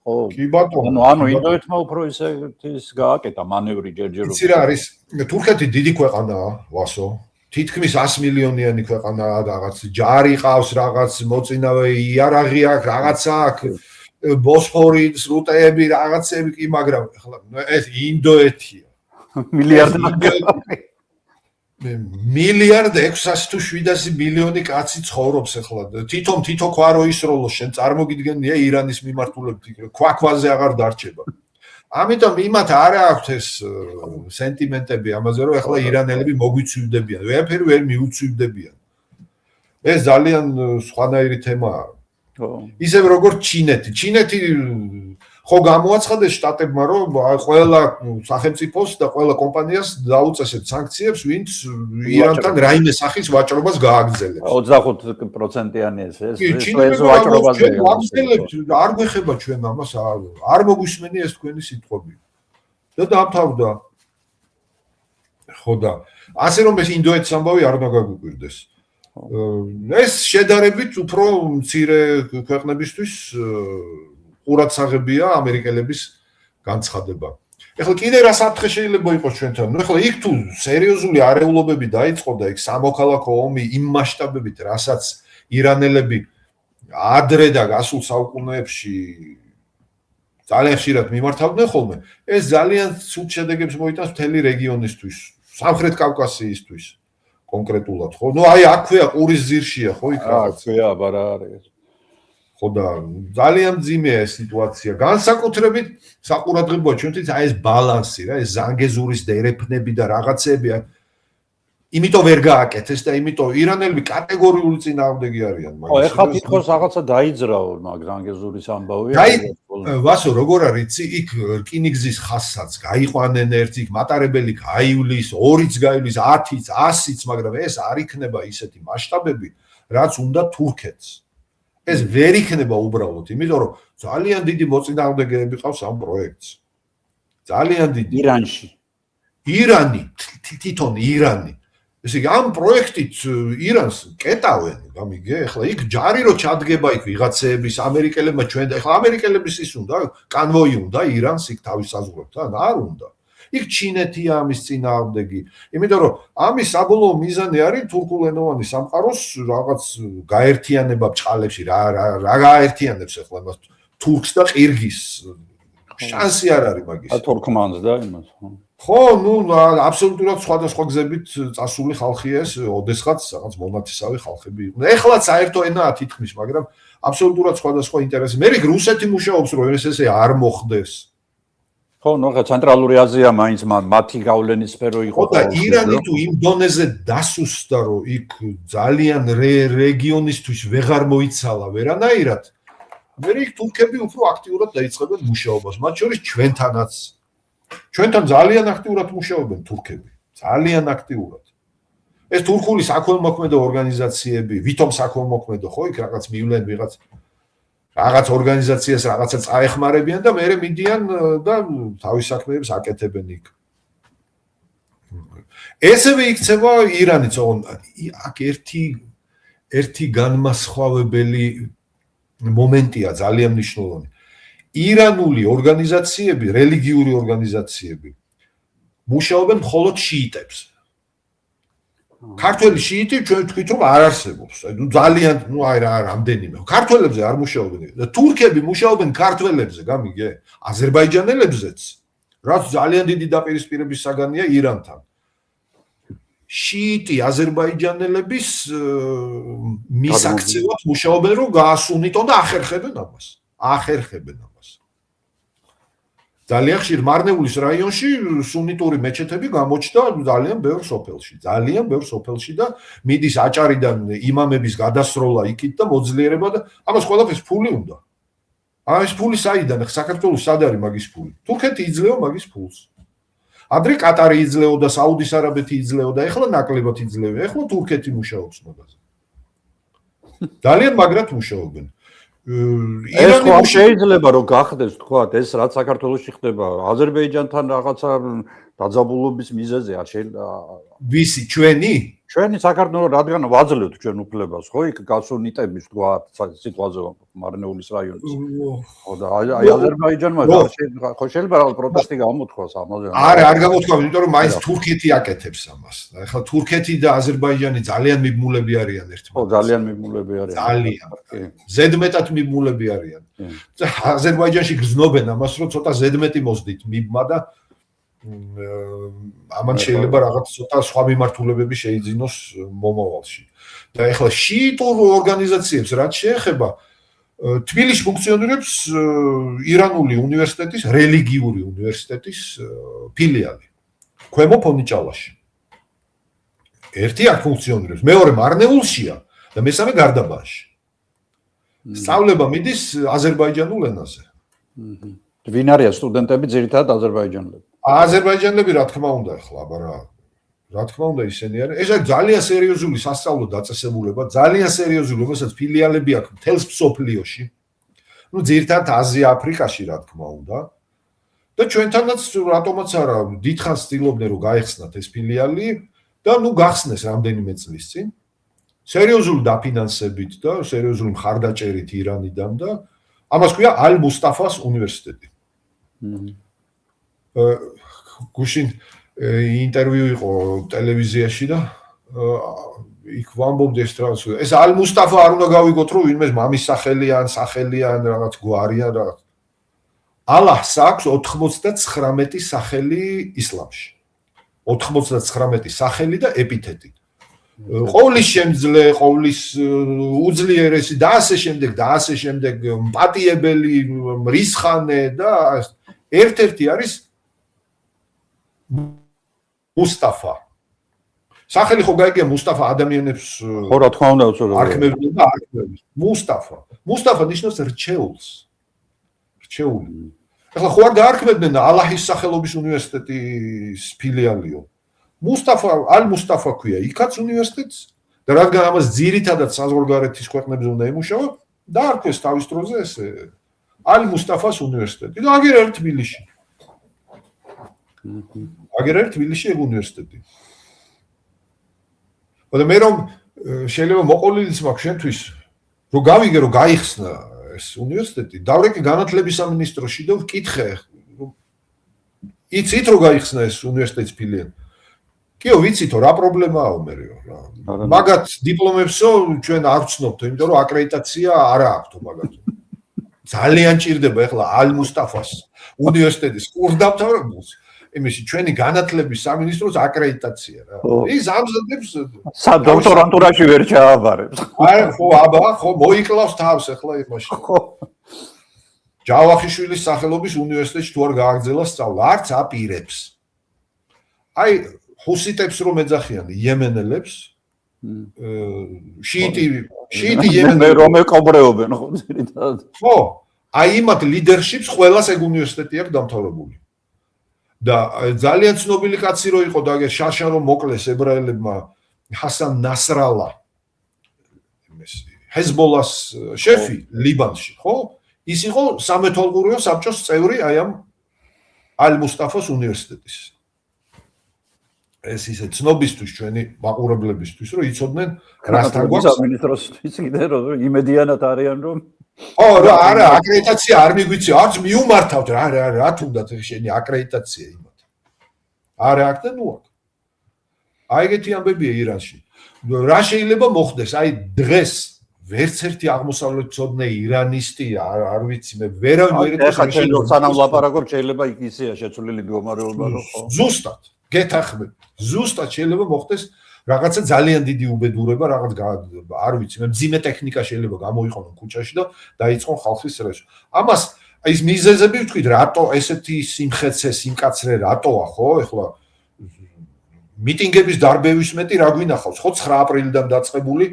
ხო
კი ბატონო
ანუ ინდოეთმა უფრო ისეთის გააკეთა მანევრი ჯერჯერობით
იცი რა არის თურქეთი დიდი ქვეყანაა ვასო თითქმის 100 მილიონიანი ქვეყანაა რაღაც ჯარი ყავს რაღაც მოწინავე იარაღი აქვს რაღაცა აქვს ბოსფორის რუტეები რაღაცები კი მაგრამ ახლა ეს ინდოეთია მილიარდ 600 თუ 700 მილიონი კაცი ცხოვრობს ახლა თითო ქვარო ისროლოს შენ წარმოგიდგენია ირანის მიმართულებით ქვაქვაზე აღარ დარჩება ამიტომ იმათ არ აქვს ეს სენტიმენტები ამაზე რომ ახლა ირანელები მოგვიცივდებიან ვერაფერი ვერ მიუცივდებიან ეს ძალიან სხვანაირი თემაა ისევ როგორც ჩინეთი ხო გამოაცხადეს შტატებმა რომ ყველა სახელმწიფოს და ყველა კომპანიას დაუწესებთ სანქციებს ვინც ირანთან რაიმე სახის ვაჭრობას გააგრძელებს
25%-იანი ეს ვაჭრობას
გააგრძელებთ არ გვეხება ჩვენ ამას არ მოგვისმენი ეს თქვენი სიტყვები და დაამთავრდა ხო და ასე რომ ეს ინდოეთის ამბავი არ უნდა გაგვიკვირდეს ეს შედარებით უფრო მცირე ქვეყნებისთვის ყურადსაღებია ამერიკელების განცხადება. ეხლა კიდე რა საფრთხე შეიძლება იყოს ჩვენთან? ნუ ეხლა იქ თუ სერიოზული არეულობები დაიწყო და იქ სამოქალაქო ომი იმ მასშტაბებით, რასაც ირანელები ადრე და გასულ საუკუნეებში ძალიან ხშირად მიმართავდნენ ხოლმე, ეს ძალიან ცუდ შედეგებს მოიტანს მთელი რეგიონისთვის, სამხრეთ კავკასიისთვის კონკრეტულად, ხო? ნუ აი აქვეა ყურის ძირშია, ხო იქ რა?
აქვეა, აბარა არის.
ხო და ძალიან ძიმეა ეს სიტუაცია. განსაკუთრებით საყურადღებოა ჩვენთვის აი ეს ბალანსი რა, ეს ზანგეზურის და ერეფნები და რაღაცები. იმიტომ ვერ გააკეთეს და იმიტომ ირანელები კატეგორიული წინააღმდეგი არიან
მაგას. ხო, ეხლა თითქოს რაღაცა დაიძრაო მაგ ზანგეზურის ამბავი.
ვასო, როგორ არის, იქ რკინიგზის ხაზსაც გაიყვანენ ერთი, იქ მატარებელი გაივლის, 2-იც გაივლის, 10-იც, 100-იც, მაგრამ ეს არ იქნება ისეთი მასშტაბები, რაც უნდა თურქეთს. ეს ვერ იქნება უბრალოდ, იმიტომ რომ ძალიან დიდი მოწინააღმდეგეები ყავს ამ პროექტს. ძალიან დიდი.
ირანში.
ირანი, თვითონ ირანი. ესე იგი, ამ პროექტით ირანს კეტავენ, გამიგე? ეხლა იქ ჯარი რო ჩადგება იქ ვიღაცეების, ამერიკელებმა ჩვენ და ეხლა ამერიკელების ის უნდა, კანვოი უნდა ირანს იქ თავის საზღვრებთან, არ უნდა. იქ ჩინეთია ამის წინააღმდეგი. იმიტომ რომ ამის საბოლოო მიზანი არის თურქულენოვანი სამყაროს რაღაც გაერთიანება ბჭყალებში, რა გაერთიანებს ახლა მას თურქს და ყირგიზს. შანსი არ არის მაგის.
თურქმანს და იმას.
ხო, ნუ აბსოლუტურად სხვადასხვა გზებით წასული ხალხია ეს, ოდესღაც რაღაც მონათესავე ხალხები იყვნენ. ეხლაც საერთო ენაა თითქმის, მაგრამ აბსოლუტურად სხვადასხვა ინტერესი. მე რუსეთი მუშაობს რომ ესე არ მოხდეს.
ხო, ნუ ხა ცენტრალური აზია მაინც მათი გავლენის სფერო იყო.
ხო და ირანი თუ იმ დონეზე დასუსტდა, რომ იქ ძალიან რეგიონისთვის ვეღარ მოიცალა ვერანაირად, მე იქ თურქები უფრო აქტიურად დაიწყებენ მუშაობას, მათ შორის ჩვენთანაც. ჩვენთან ძალიან აქტიურად მუშაობენ თურქები, ძალიან აქტიურად. ეს თურქული საქველმოქმედო ორგანიზაციები, ვითომ საქველმოქმედო ხო იქ რაღაც მივლენ რაღაც ორგანიზაციას რაღაცა წაეხმარებიან და მერე მიდიან და თავის საქმეებს აკეთებენ იქ. ესევე იქცევა ირანიც, აქ ერთი განმასხვავებელი მომენტია ძალიან მნიშვნელოვანი. ირანული ორგანიზაციები, რელიგიური ორგანიზაციები მუშაობენ მხოლოდ შიიტებზე. ქართველი შიიტი ჩვენ ვთქვით რომ არ არსებობს. აი ძალიან რამდენიმე. ქართველებზე არ მუშაობენ. თურქები მუშაობენ ქართველებზე, გამიგე? აზერბაიჯანელებზეც, რაც ძალიან დიდი დაპირისპირების საგანია ირანთან. შიიტი აზერბაიჯანელების მისაქცევად მუშაობენ რომ გაასუნიტონ და ახერხებენ ამას. ძალიან ხშირ მარნეულის რაიონში სუნიტური მეჩეთები გამოჩნდა ძალიან ბევრ სოფელში და მიდის აჭარიდან იმამების გადასროლა იქით და მოძლიერება და ამას ყველაფერს ფული უნდა. ეს ფული საიდან? საქართველოს სად არის მაგის ფული? თურქეთი იძლევა მაგის ფულს. ადრე კატარი იძლეოდა, საუდის არაბეთი იძლეოდა, ეხლა ნაკლებად იძლევა. ეხლა თურქეთი მუშაობს მაგაზე. ძალიან მაგრად მუშაობენ.
ეს ხო შეიძლება რომ გახდეს თქვა ეს რაც საქართველოში ხდება აზერბაიჯანთან რაღაცა დაძაბულობის მიზეზია
ვისი ჩვენი
საქართველოს რადგან ვაძლევთ ჩვენ უფლებას ხო იქ გასუნიტების თქვა სიტუაციაზე მარნეულის რაიონში ხო და აი აზერბაიჯანმა ხო შეიძლება რა პროტესტი გამოთქვას ამაზე
არ გამოთქვა იმიტომ რომ მაინც თურქეთი აკეთებს ამას ახლა თურქეთი და აზერბაიჯანი ძალიან მიბმულები არიან ერთმანეთს
ხო ძალიან მიბმულები არიან
ძალიან ზედმეტად მიბმულები არიან აზერბაიჯანში გრძნობენ ამას რომ ცოტა ზედმეტი მოსდით მიბმა და ამან შეიძლება რაღაც ცოტა სხვა მიმართულებები შეიძინოს მომავალში. და ეხლა შიიტურ ორგანიზაციებს რაც შეეხება თბილისში ფუნქციონირებს ირანული უნივერსიტეტის რელიგიური უნივერსიტეტის ფილიალი ქვემო ფონიჭალაში. ერთი აქ ფუნქციონირებს, მეორე მარნეულშია და მესამე გარდაბანში. სწავლება მიდის აზერბაიჯანულ ენაზე.
ვინ არიან სტუდენტები ძირითადად აზერბაიჯანელები?
აზერბაიჯანელები რა თქმა უნდა ახლა აბა რა თქმა უნდა ისინი არიან ეს არის ძალიან სერიოზული სასწავლო დაწესებულება ძალიან სერიოზული რომელსაც ფილიალები აქვს მთელს მსოფლიოში ну ძირითადად აზია აფრიკაში რა თქმა უნდა და ჩვენთანაც რატომაც არა დიდხანს ცდილობდნენ რომ გაეხსნათ ეს ფილიალი და ну გახსნეს რამდენიმე წლის წინ სერიოზული დაფინანსებით და სერიოზული მხარდაჭერით ირანიდან და ამას ქვია ალ-მუსტაფას უნივერსიტეტი გუშინ ინტერვიუ იყო ტელევიზიაში და იქ ვამბობდი ეს ალ-მუსტაფა არ უნდა გავიგოთ რომ ვინმე მამის სახელიან რაღაც გვარიან რაღაც ალაჰს აქვს 99 სახელი ისლამში 99 სახელი და ეპითეტი ყოვლის შემძლე ყოვლის უძლიერესი და ასე შემდეგ პატიებელი მრისხანე და ერთ-ერთი არის მუსტაფა. სახელი ხო გაიგია მუსტაფა ადამიანებს
ხო რა თქმა უნდა უცოდო.
არქმევდნენ და არქმევდნენ. მუსტაფა ნიშნავს რჩეულს. რჩეული. ახლა ხო არ დაარქმევდნენ ალაჰის სახელობის უნივერსიტეტის ფილიალიო. მუსტაფა ალ-მუსტაფა ქვია იქაც უნივერსიტეტს და რადგან ამას ძირითადად საზღვარგარეთის ქვეყნებზე უნდა ემუშავა, დაარქვეს თავის დროზე ესე ალ-მუსტაფას უნივერსიტეტი და აგერ თბილისში. ეგ უნივერსიტეტი. და მე რომ შეიძლება მოყოლილიც მაქვს შენთვის, რომ გავიგე რომ გაიხსნა ეს უნივერსიტეტი, დავრეკე განათლების სამინისტროში და ვკითხე, იცით რომ გაიხსნა ეს უნივერსიტეტის ფილიალი. კიო ვიცითო რა პრობლემაა მერე რა. მაგათ დიპლომებსო ჩვენ არ ვცნობთ, იმიტომ რომ აკრედიტაცია არ აქვს მაგათ. ძალიან ჭირდება ახლა ალ-მუსტაფას უნივერსიტეტის კურსდამთავრებულს. იმისი ჩვენი განათლების სამინისტროს აკრედიტაცია რა. ის ამზადებს
სადოქტორანტურაში ვერ ჩააბარებს.
აი ხო აბა ხო მოიკლავს თავს ახლა იმაში. ხო. ჯავახიშვილის სახელობის უნივერსიტეტში თუ არ გააგრძელა სწავლა, არც აპირებს. აი ჰუსიტებს რომ ეძახიან იემენელებს შიიტი
იემენელები რომ ეკობრეობენ ხო ძირითადად.
ხო, აი იმათ ლიდერშიპს ყველას ეგ უნივერსიტეტი აქვს დამთავრებული. და ძალიან ცნობილი კაცი რო იყო და აგერ შაშა რომ მოკლეს ებრაელებმა ჰასან ნასრალა ჰეზბოლას შეფი ლიბანში ხო ის იყო სამეთვალყურეო საბჭოს წევრი აი ამ ალ-მუსტაფას უნივერსიტეტის ეს ისე ცნობისთვის ჩვენი მაყურებლებისთვის რომ იცოდნენ რასთან გვაქვს
სამინისტროსთვის კიდე რომ იმედიანად არიან რომ
რა არა აკრედიტაცია არ მიგვიწია არც მიუმართავთ რა თუნდაც შენი აკრედიტაცია იმათ არა აქ და ნუ აქ აი ეგეთი ამბებია ირანში რა შეიძლება მოხდეს აი დღეს ვერც ერთი აღმოსავლეთმცოდნე ირანისტი არ ვიცი მე ვერავინ ვერ ეთქვა
სანამ ლაპარაკობ შეიძლება იქ ისეა შეცვლილი მდგომარეობა რომ ხო
ზუსტად გეთახმებ ზუსტად შეიძლება მოხდეს რაღაცა ძალიან დიდი უბედურება რაღაც არ ვიცი მე მძიმე ტექნიკა შეიძლება გამოიყენონ ქუჩაში და დაიწყონ ხალხის რეჟიმი ამას აი ეს მიზეზები ვთქვით რატო ესეთი სიმხეცე სიმკაცრე რატოა ხო ეხლა მიტინგების დარბევის მეტი რა გვინახავს ხო 9 აპრილიდან დაწყებული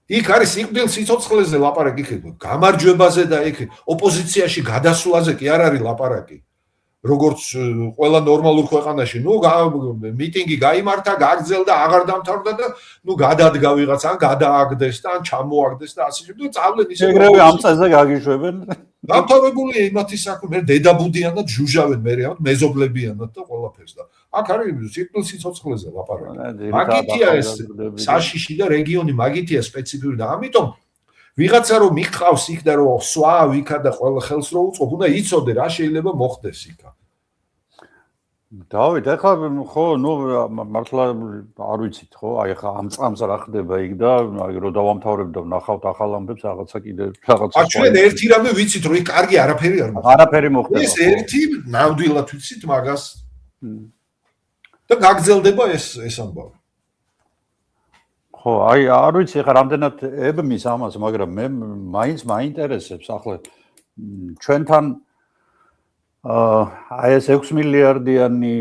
იქ არის სიკვდილ სიცოცხლეზე ლაპარაკი იქ გამარჯვებაზე და იქ ოპოზიციაში გადასვლაზე კი არ არის ლაპარაკი როგორც ყველა ნორმალურ ქვეყანაში ნუ მიტინგი გაიმართა გაგრძელდა აღარ დამთავრდა და ნუ გადადგა ვიღაც ან გადააგდეს და ან ჩამოაგდეს და ასე შემდეგ წავლენ ისე
ეგრევე ამ წელზე გაგიშვებენ
დამთავრებულია იმათი საქმე მე დედაბუდიანად ჟუჟავენ მე რა მეზობლებიანად და ყველაფერს და აქ არის სიკვდილ სიცოცხლეზე ლაპარაკი მაგითია ეს საშიში და რეგიონი მაგითია სპეციფიური და ამიტომ ვიღაცა რომ მიყავს იქ და რომ სვა ვიქა და ყველა ხელს რო უწყობ უნდა იცოდე რა შეიძლება მოხდეს იქა
დავით ახლა ხო ნუ მართლა არ ვიცით ხო აი ახლა ამ წამს რა ხდება იქ და აი რო დავამთავრებ და ვნახავთ ახალ ამბებს რაღაცა კიდე რაღაცა
ჩვენ ერთი რამე ვიცით რომ იქ კარგი არაფერი არ მოხდება
არაფერი მოხდება
ეს ერთი ნამდვილად ვიცით მაგას და გაგრძელდება ეს ამბავი
ხო, აი არ ვიცი ხა რამდენად ებმის ამას, მაგრამ მე მაინც მაინტერესებს ახლა ჩვენთან აი ეს 6 მილიარდიანი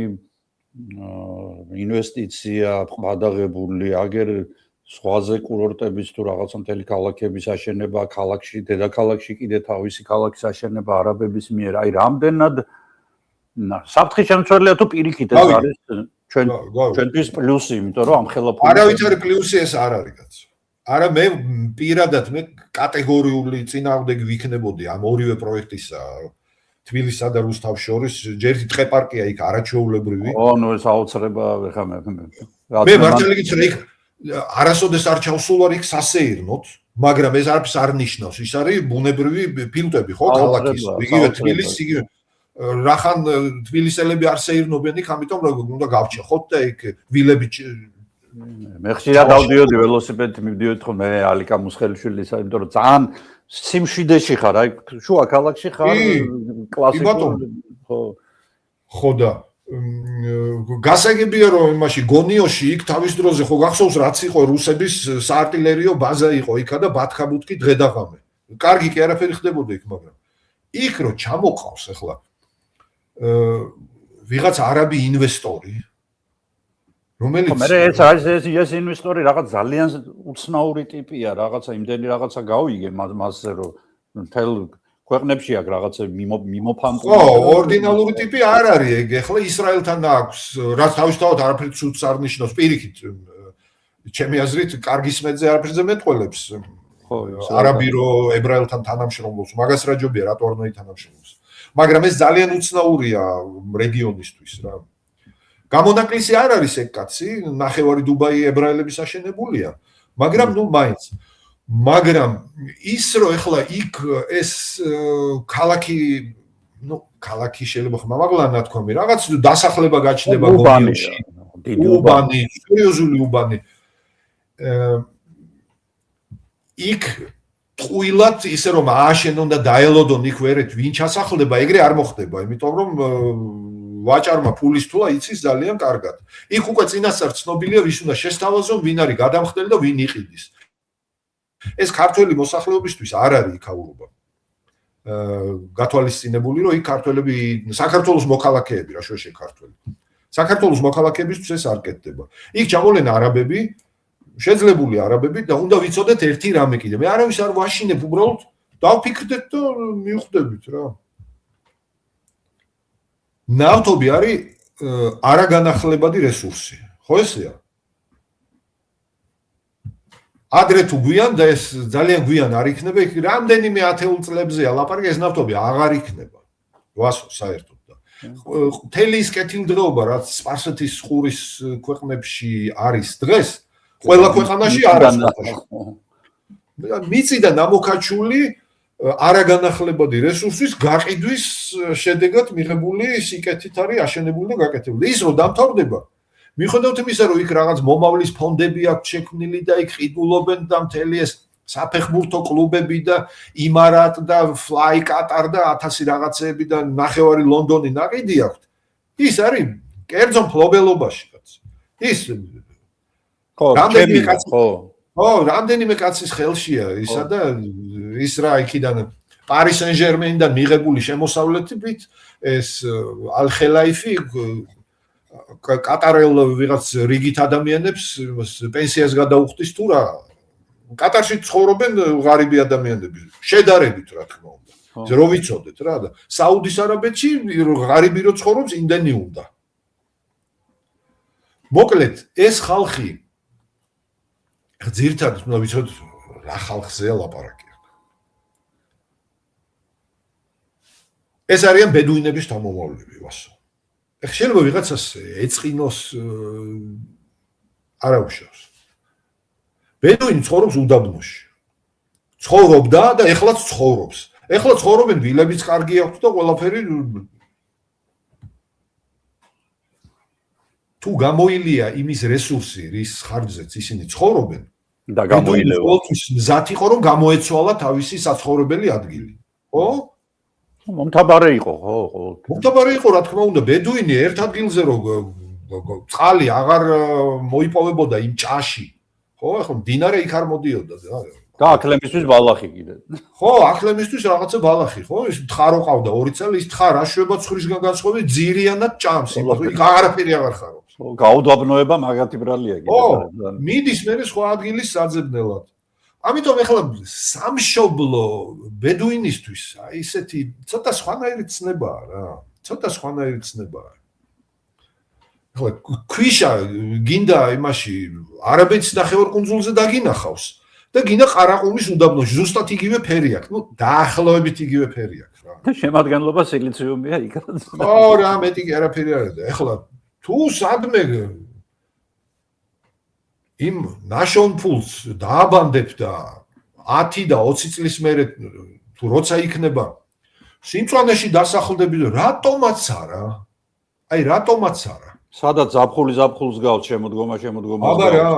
ინვესტიცია ყადაღებული, აგერ სხვაზე კურორტების თუ რაღაცა მთელი ქალაქების აშენება, ქალაქში, დედაქალაქში კიდე თავისი ქალაქის აშენება არაბების მიერ, აი რამდენად საფრთხის შემცველია თუ პირიქით ეს არის ჩვენთვის პლუსი, იმიტომ რომ ამ ხელაფონზე
არავითარი პლუსი ეს არ არის კაცო. არა მე პირადად მე კატეგორიული წინააღმდეგი ვიქნებოდი ამ ორივე პროექტისა თბილისსა და რუსთავის შორის ჯერ ტყე პარკია იქ არაჩვეულებრივი.
ო, ნუ ეს აუცილებლობა ხა მე
მართალი გითხრა იქ არასოდეს არ ჩავსულ იქ სასეირნოთ, მაგრამ ეს არაფერს არ ნიშნავს. ის არის ბუნებრივი ფილტვები ხო ქალაქის. იგივე თბილისი, იგივე რახან თბილისელები არ შეირნობენ იქ, ამიტომ უნდა გავჩეხოთ და იქ ვილები
მე ხშირად დავდიოდი ველოსიპედით მივდიოდი ხოლმე ალიკა მუსხელიშვილისა, იმიტომ რომ ძალიან სიმშვიდეში ხარ, აი შუა ქალაქში ხარ, კლასიკური
ხო და გასაგებია რომ იმაში გონიოში იქ თავის დროზე ხო გახსოვს რაც იყო რუსების საარტილერიო ბაზა იყო იქა და ბათქაბუთკი დღე და ღამე. კარგი კი არაფერი ხდებოდა იქ, მაგრამ იქ რო ჩამოყავს ახლა ვიღაც არაბი ინვესტორი რომელიც
ეს ინვესტორი რაღაც ძალიან უცნაური ტიპია, რაღაცა იმდენი რაღაცა გავიგე მასზე რომ მთელ ქვეყნებში აქვს რაღაცა მიმოფანტული.
ხო, ორდინალური ტიპი არ არის ეგ. ეხლა ისრაელთან აქვს, რაც თავისთავად არაფერი ცუდს არ ნიშნავს, პირიქით. ჩემი აზრით, კარგი სმეძე არაფერზე მეტყველებს.
ხო,
არაბი რო ებრაელთან თანამშრომლობს, მაგას რა ჯობია, რატო არ მოითანამშრომლოს. მაგრამ ეს ძალიან უცნაურია რეგიონისთვის რა. გამონაკლისი არ არის ეგ კაცი, ნახევარი დუბაი ებრაელების აშენებულია, მაგრამ ნუ მაინც. მაგრამ ის რომ ეხლა იქ ეს ქალაქი, ნუ ქალაქი შეიძლება ხმამაღლა ნათქვამი, რაღაც დასახლება გაჩნდება გონიოში. უბანი, სერიოზული უბანი. იქ ტყუილად ისე რომ ააშენონ და დაელოდონ იქ ვერეთ ვინ ჩასახლდება, ეგრე არ მოხდება, იმიტომ რომ ვაჭარმა ფულის თულა იცის ძალიან კარგად. იქ უკვე წინასწარ ცნობილია ვის უნდა შესთავაზონ, ვინ არის გადამხდელი და ვინ იყიდის. ეს ქართველი მოსახლეობისთვის არ არის იქაურობა. გათვალისწინებული რომ იქ ქართველები, საქართველოს მოქალაქეები რა შუაში ქართველი. საქართველოს მოქალაქეებისთვის ეს არ კეთდება. იქ ჩამოლენ არაბები, შეძლებული არაბები და უნდა ვიცოდეთ ერთი რამე კიდე. მე არავის არ ვაშინებ, უბრალოდ დავფიქრდეთ და მივხვდებით რა. ნავთობი არის არაგანახლებადი რესურსი. ხო ესეა? ადრე თუ გვიან და ეს ძალიან გვიან არ იქნება, იქ რამდენიმე ათეულ წლებზეა ლაპარაკი, ეს ნავთობი აღარ იქნება. ვასო საერთოდ და მთელი ის კეთილდღეობა, რაც სპარსეთის ყურის ქვეყნებში არის დღეს, ყველა ქვეყანაში არ არის. მიწიდან ამოქაჩული არაგანახლებადი რესურსის გაყიდვის შედეგად მიღებული სიკეთით არის აშენებული და გაკეთებული. ის რომ დამთავრდება, მიუხედავად იმისა, რომ იქ რაღაც მომავლის ფონდები აქვს შექმნილი და იქ ყიდულობენ და მთელი ეს საფეხბურთო კლუბები და იმარატ და ფლაი კატარ და 1000 რაღაცეები და ნახევარი ლონდონი ნაყიდი აქვს. ის არის კერძო მფლობელობაში კაც. ის რამდენიმე კაცის ხელშია ისა და ის რა იქიდან პარის სენ-ჟერმენიდან მიღებული შემოსავლებით ეს ალ-ხელაიფი კატარელ ვიღაც რიგით ადამიანებს პენსიას გადაუხდის თუ რა კატარში ცხოვრობენ ღარიბი ადამიანები შედარებით რა თქმა უნდა რო ვიცოდეთ რა და საუდის არაბეთში ღარიბი რო ცხოვრობს იმდენი უნდა მოკლედ ეს ხალხი ძირთადად უნდა ვიცოდეთ რა ხალხზეა ლაპარაკი ეს არიან ბედუინების თავმომავლები ვასო ეხლა შეიძლება ვიღაცას ეწყინოს არა უშავს ბედუინი ცხოვრობს უდაბნოში ცხოვრობდა და ეხლაც ცხოვრობს ეხლა ცხოვრობენ ვილებიც კარგი აქვს და ყველაფერი თუ გამოილია იმის რესურსი რის ხარჯზეც ისინი ცხოვრობენ
და გამოილევა
მზად იყო რომ გამოეცვალა თავისი საცხოვრებელი ადგილი ხო
მომთაბარე იყო ხო
მომთაბარე იყო რა თქმა უნდა ბედუინი ერთ ადგილზე რომ წყალი აღარ მოიპოვებოდა იმ ჭაში ხო ახლა მდინარე იქ არ მოდიოდა
და აკლემისთვის ბალახი კიდე
ხო აკლემისთვის რაღაცა ბალახი ხო ის თხარო ყავდა 2 წელი ის თხარ აშვება ცხვრისგან განსხვავებით ძირიანად ჭამს იქ აღარაფერი აღარ ხარობს
გაუდაბნოება მაგათი ბრალია
კიდე მიდის მე სხვა ადგილის საძებნელად ამიტომ ეხლა სამშობლო ბედუინისთვის აი ესეთი ცოტა სხვანაირი ცნებაა რა ცოტა სხვანაირი ცნებაა ეხლა ქვიშა გინდა იმაში არაბეთის ნახევარკუნძულზე დაგინახავს და გინდა ყარაყუმის უდაბნოში ზუსტად იგივე ფერი აქვს ნუ დაახლოებით იგივე ფერი აქვს რა
და შემადგენლობა სილიციუმია იქაც
ხო რა მეტი არაფერი არ არის და ეხლა თუ სადმე იმ ნაშონ ფულს დააბანდებ და 10 და 20 წლის მერე თუ როცა იქნება სიმწვანეში დასახლდები და რატომაც არა აი რატომაც არა
სადაც ზაფხულს გავს შემოდგომა
აბა რა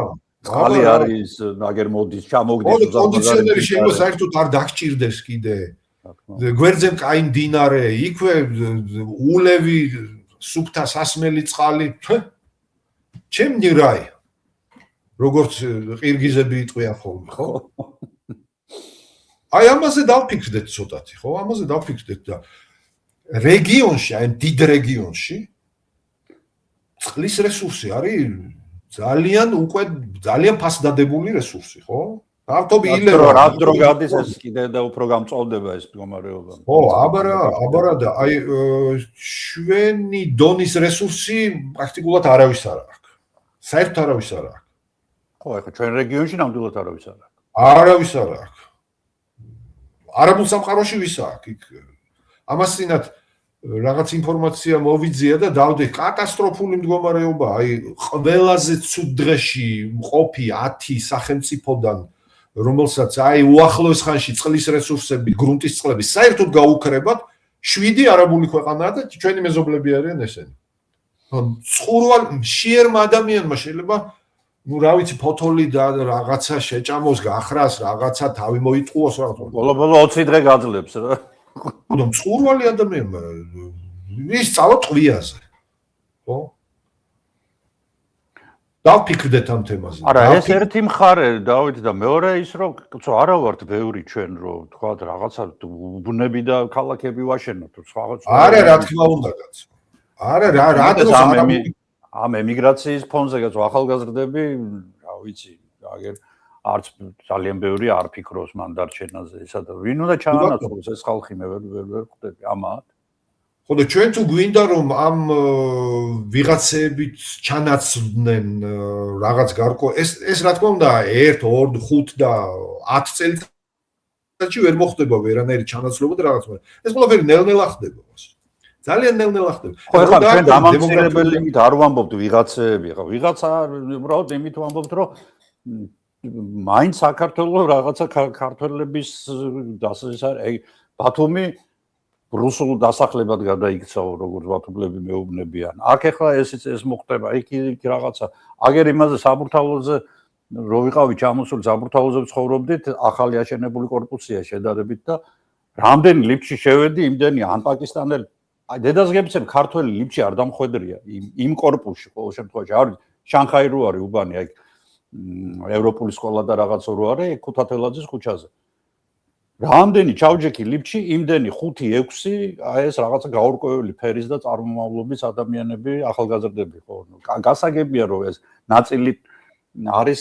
ხალი არის ნაგერ მოდის ჩამოგდის
კონდიციონერი შეიძლება საერთოდ არ დაგჭირდეს კიდე გვერდზე კაი მდინარე იქვე ულევი სუფთა სასმელი წყალი ჩემი რაი როგორც ყირგიზები იტყვიან ხოლმე ხო აი ამაზე დავფიქრდეთ ცოტათი ხო ამაზე დავფიქრდეთ და რეგიონში აი დიდ რეგიონში წყლის რესურსი არის ძალიან ფასდადებული რესურსი ხო ავტობი ილევა
რა დრო გადის ეს კიდე და უფრო გამწოვდება ეს მდგომარეობა
ხო აბარა და აი ჩვენი დონის რესურსი პრაქტიკულად არავის არ აქვს საერთოდ არავის არ აქვს
ხო ახლა ჩვენ რეგიონში ნამდვილად არავის არ აქვს
არავის არ აქვს არაბულ სამყაროში ვის აქვს იქ ამასინათ რაღაც ინფორმაცია მოვიძია და დავდე კატასტროფული მდგომარეობა აი ყველაზე ცუდ დღეში მყოფი 10 სახელმწიფოდან რომელსაც აი უახლოეს ხანში წყლის რესურსები გრუნტის წყლები საერთოდ გაუქრებათ 7 არაბული ქვეყანაა და ჩვენი მეზობლები არიან ესენი წყურვალ შეერმა ადამიანმა შეიძლება ну რა ვიცი ფოთოლი და რაღაცა შეჭამოს გახრას რაღაცა თავი მოიტყუოს რაღაცა
ბოლო 20 დღე გაძლებს რა
ну წყურვალი ადამიანმა ის წავა ტყვიაზე ხო დავფიქრდეთ ამ თემაზე
არა ეს ერთი მხარე დავით და მეორე ის რომ არა ვართ ბევრი ჩვენ რომ თქვა რაღაცა ბუნები და ქალაქები ვაშენოთ
არა რა თქმა უნდა კაცო არა რა დროს
ამ ემიგრაციის ფონზე გაწ ახალგაზრდები რა ვიცი აგერ არც ძალიან ბევრი არ ფიქრობს მან დარჩენაზე ისა და ვინ უნდა ჩაანაცვლოს ეს ხალხი მე ვერ ხვდები ამათ
ხო და ჩვენ თუ გვინდა რომ ამ ვიღაცებით ჩანაცვლდნენ რაღაც გარკვეულ ეს რა თქმა უნდა 1 2 5 და 10 წელიწადში ვერ მოხდება ვერანაირი ჩანაცვლება და რაღაც ეს ყველაფერი ნელ-ნელა ხდება ძალიან ნელ-ნელა ხდება
ხო ახლა ჩვენ დამამცირებელი არ ვამბობთ ვიღაცები ხა ვიღაცა უბრალოდ იმით ვამბობთ რომ მაინც საქართველოს რაღაცა ქართველების ბათუმი რუსულ დასახლებად გადაიქცაო, როგორც ბათუმლები მეუბნებიან. აქ ახლა ეს მოხდება, იქ რაღაცა. აგერ იმაზე საბურთალოზე რო ვიყავი ჩამოსული საბურთალოზე ცხოვრობდით, ახალი აშენებული კორპუსია შედარებით და რამდენი ლიფტში შევედი, იმდენი ან პაკისტანელი. აი დედას გებიცებ, ქართველი ლიფტში არ დამხვედრია იმ კორპუსში, ყოველ შემთხვევაში არ შანხაი რო არის უბანი, აი ევროპული სკოლა და რაღაც რო არის, ქუთათელაძის ქუჩაზე. რამდენი ჩავჯექი ლიფტში, იმდენი 5-6, აი ეს რაღაცა გაურკვეველი ფერის და წარმომავლობის ადამიანები, ახალგაზრდები ხო. გასაგებია რომ ეს ნაწილი არის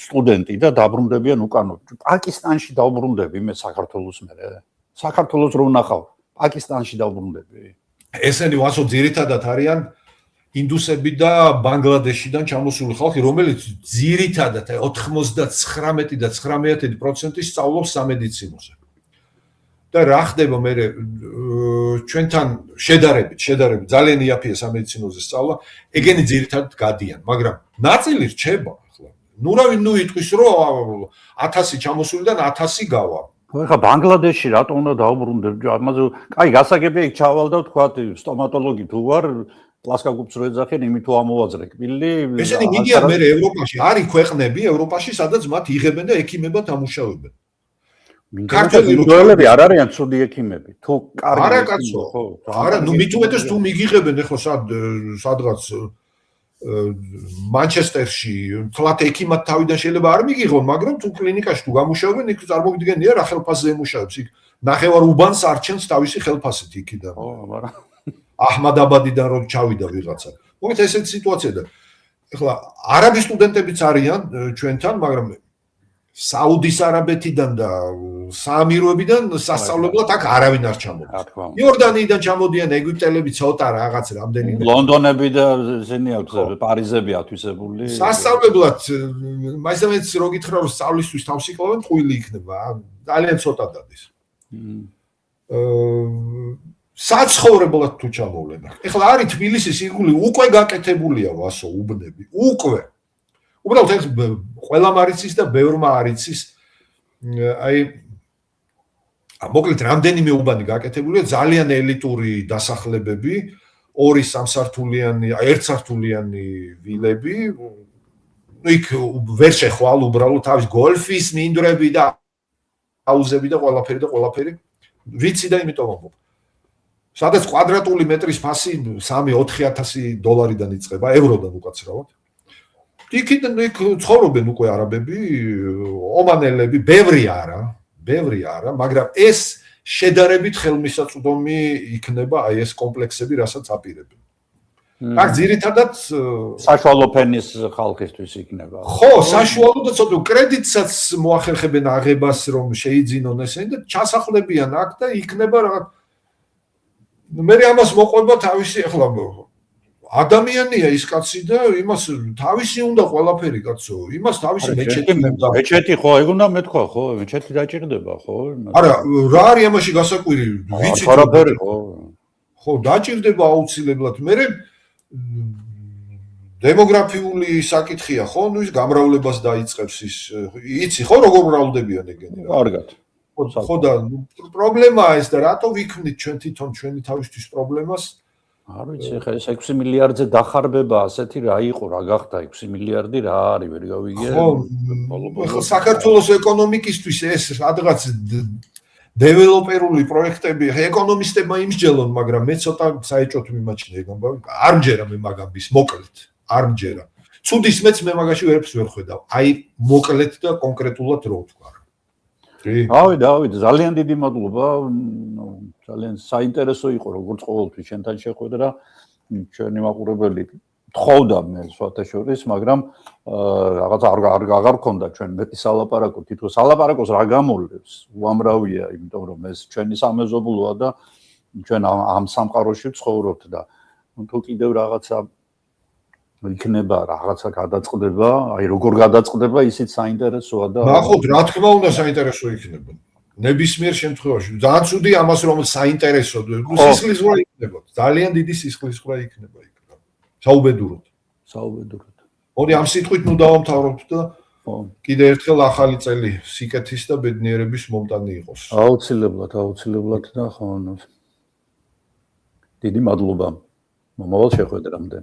სტუდენტი და დაბრუნდებიან უკანო. პაკისტანში დაუბრუნდები მე საქართველოს მერე. საქართველოს რო ვნახავ, პაკისტანში დაუბრუნდები.
ესენი ვასო ძირითადად არიან ინდუსები და ბანგლადეშიდან ჩამოსული ხალხი, რომელიც ძირითადად 99 და 19% სწავლობს სამედიცინოზე. და რა ხდება მე ჩვენთან შედარებით ძალიან იაფია სამედიცინოზე სწავლა, ეგენი ძირითადად გადიან, მაგრამ ნაწილი რჩება ახლა. ნუ იტყვის რომ 1000 ჩამოსულიდან 1000 გავა.
ხა ბანგლადეშში რატომ უნდა დაუბრუნდები? ამაზე კაი გასაგებია იქ ჩავალ და ვთქვა სტომატოლოგი თუ ვარ ლასკა გუბს რო ეძახენ, იმით თუ ამოვაძრე კბილი.
ესენი მიდიან მე ევროპაში, არის ქვეყნები ევროპაში, სადაც მათ იღებენ და ექიმებად ამუშავებენ.
ქართველები არ არიან ცუდი ექიმები. თუ კარგი
არა კაცო, არა, ნუ მithumetes თუ მიგიღებენ ახლა სადღაც მანჩესტერში, თლათ ექიმად თავიდან შეიძლება არ მიგიღონ, მაგრამ თუ კლინიკაში თუ გამუშავებენ, იქ წარმოგიდგენია რა ხელფასზე ემუშავებს. იქ ნახევარ უბანს არჩენს თავისი ხელფასით იქიდან.
ხო, მაგრამ
აჰმადაბადიდან რომ ჩავიდა ვიღაცა. მოგეთ ესეთი სიტუაცია და ახლა არაბი სტუდენტებიც არიან ჩვენთან, მაგრამ საუდის არაბეთიდან და საამიროებიდან სასწავლებლად აქ არავინ არ ჩამოდის. იორდანიიდან ჩამოდიან ეგვიპტელები ცოტა რაღაც რამდენი.
ლონდონები და ესენი აქვს პარიზები ათვისებული.
სასწავლებლად მაინც რო გითხრა რომ სწავლისთვის თავს იკლავენ, ტყუილი იქნება. ძალიან ცოტა დადის. საცხოვრებლად თუ ჩამოვლენ. ეხლა არის თბილისის ირგვლივ უკვე გაკეთებულია ვასო უბნები. უკვე. უბრალოდ ეს ყველამ არიცის და ბევრმა არიცის. აი მოკლედ რამდენიმე უბანი გაკეთებულია, ძალიან ელიტური დასახლებები, 2-3 სართულიანი, 1 სართულიანი ვილები. იქ ვერ შეხვალ უბრალოდ თავის გოლფის მინდვრები და აუზები და ყველაფერი. ვიცი და იმიტომ მომბობ. სადაც კვადრატული მეტრის ფასი 3-4 $-დან იწყება, ევროდან უკაცრავად. იქიდან იქ ცხოვრობენ უკვე არაბები, ომანელები, ბევრი არა, მაგრამ ეს შედარებით ხელმისაწვდომი იქნება აი ეს კომპლექსები, რასაც აპირებენ. აქ ძირითადად
საშუალო ფენის ხალხისთვის იქნება.
ხო, საშუალო და ცოტა კრედიტსაც მოახერხებენ აღებას, რომ შეიძინონ ესენი და ჩასახლებიან აქ და იქნება რაღაც მე ამას მოყვება თავისი ახლა ადამიანია ის კაცი და იმას თავისი უნდა ყველაფერი კაცო, იმას თავისი მეჩეთი უნდა.
მეჩეთი ხო, ეგ უნდა მეთქვა ხო, მეჩეთი დაჭირდება ხო?
არა, რა არის ამაში გასაკვირი? ვიცი
ყველაფერი ხო.
ხო, დაჭირდება აუცილებლად. მე დემოგრაფიული საკითხია ხო, ნუ ის გამრავლებას დაიწყებს ის. იცი ხო როგორ მრავლდებიან ეგენი რა?
კარგად.
ხო და პრობლემაა ეს და რატო ვიქნით ჩვენ თვითონ ჩვენი თავისთვის პრობლემას?
არ ვიცი, ხა ეს 6 მილიარდზე დახარბება ასეთი რა იყო, რა გახდა 6 მილიარდი რა არის, ვერ გავიგე.
ხო, საქართველოს ეკონომიკისთვის ეს რაღაც დეველოპერული პროექტები, ეკონომისტებმა იმსჯელონ, მაგრამ მე ცოტა საეჭვოდ მიმაჩნია ეგ ამბავი. არ მჯერა მე მაგამის, მოკლედ, არ მჯერა. ცუდის მეც მე მაგაში ვერაფერს ვერ ხვედავ. აი, მოკლედ და კონკრეტულად რო ვთქვა.
დავით, ძალიან დიდი მადლობა. ძალიან საინტერესო იყო როგორც ყოველთვის შენთან შეხვედრა. ჩვენი მაყურებელი თხოვდა მე სხვათა შორის, მაგრამ რაღაც აღარ გქონდა ჩვენ მეტი სალაპარაკო. თითქოს სალაპარაკოს რა გამოვლებს? უამრავია, იმიტომ რომ ეს ჩვენი სამეზობლოა და ჩვენ ამ სამყაროში ვცხოვრობთ და თუ კიდევ რაღაცა იქნება რაღაცა გადაწყდება, აი როგორ გადაწყდება, ისიც საინტერესოა და
ნახოთ, რა თქმა უნდა საინტერესო იქნება. ნებისმიერ შემთხვევაში ძალიან ცუდი ამას რომ საინტერესო სისხლისღვრა იქნება. ძალიან დიდი სისხლისღვრა იქნება იქ. საუბედუროდ. მოდი ამ სიტყვით ნუ დავამთავროთ და
ხო.
კიდე ერთხელ ახალი წელი სიკეთის და ბედნიერების მომტანი იყოს.
აუცილებლად და ხო დიდი მადლობა მომავალ შეხვედრამდე.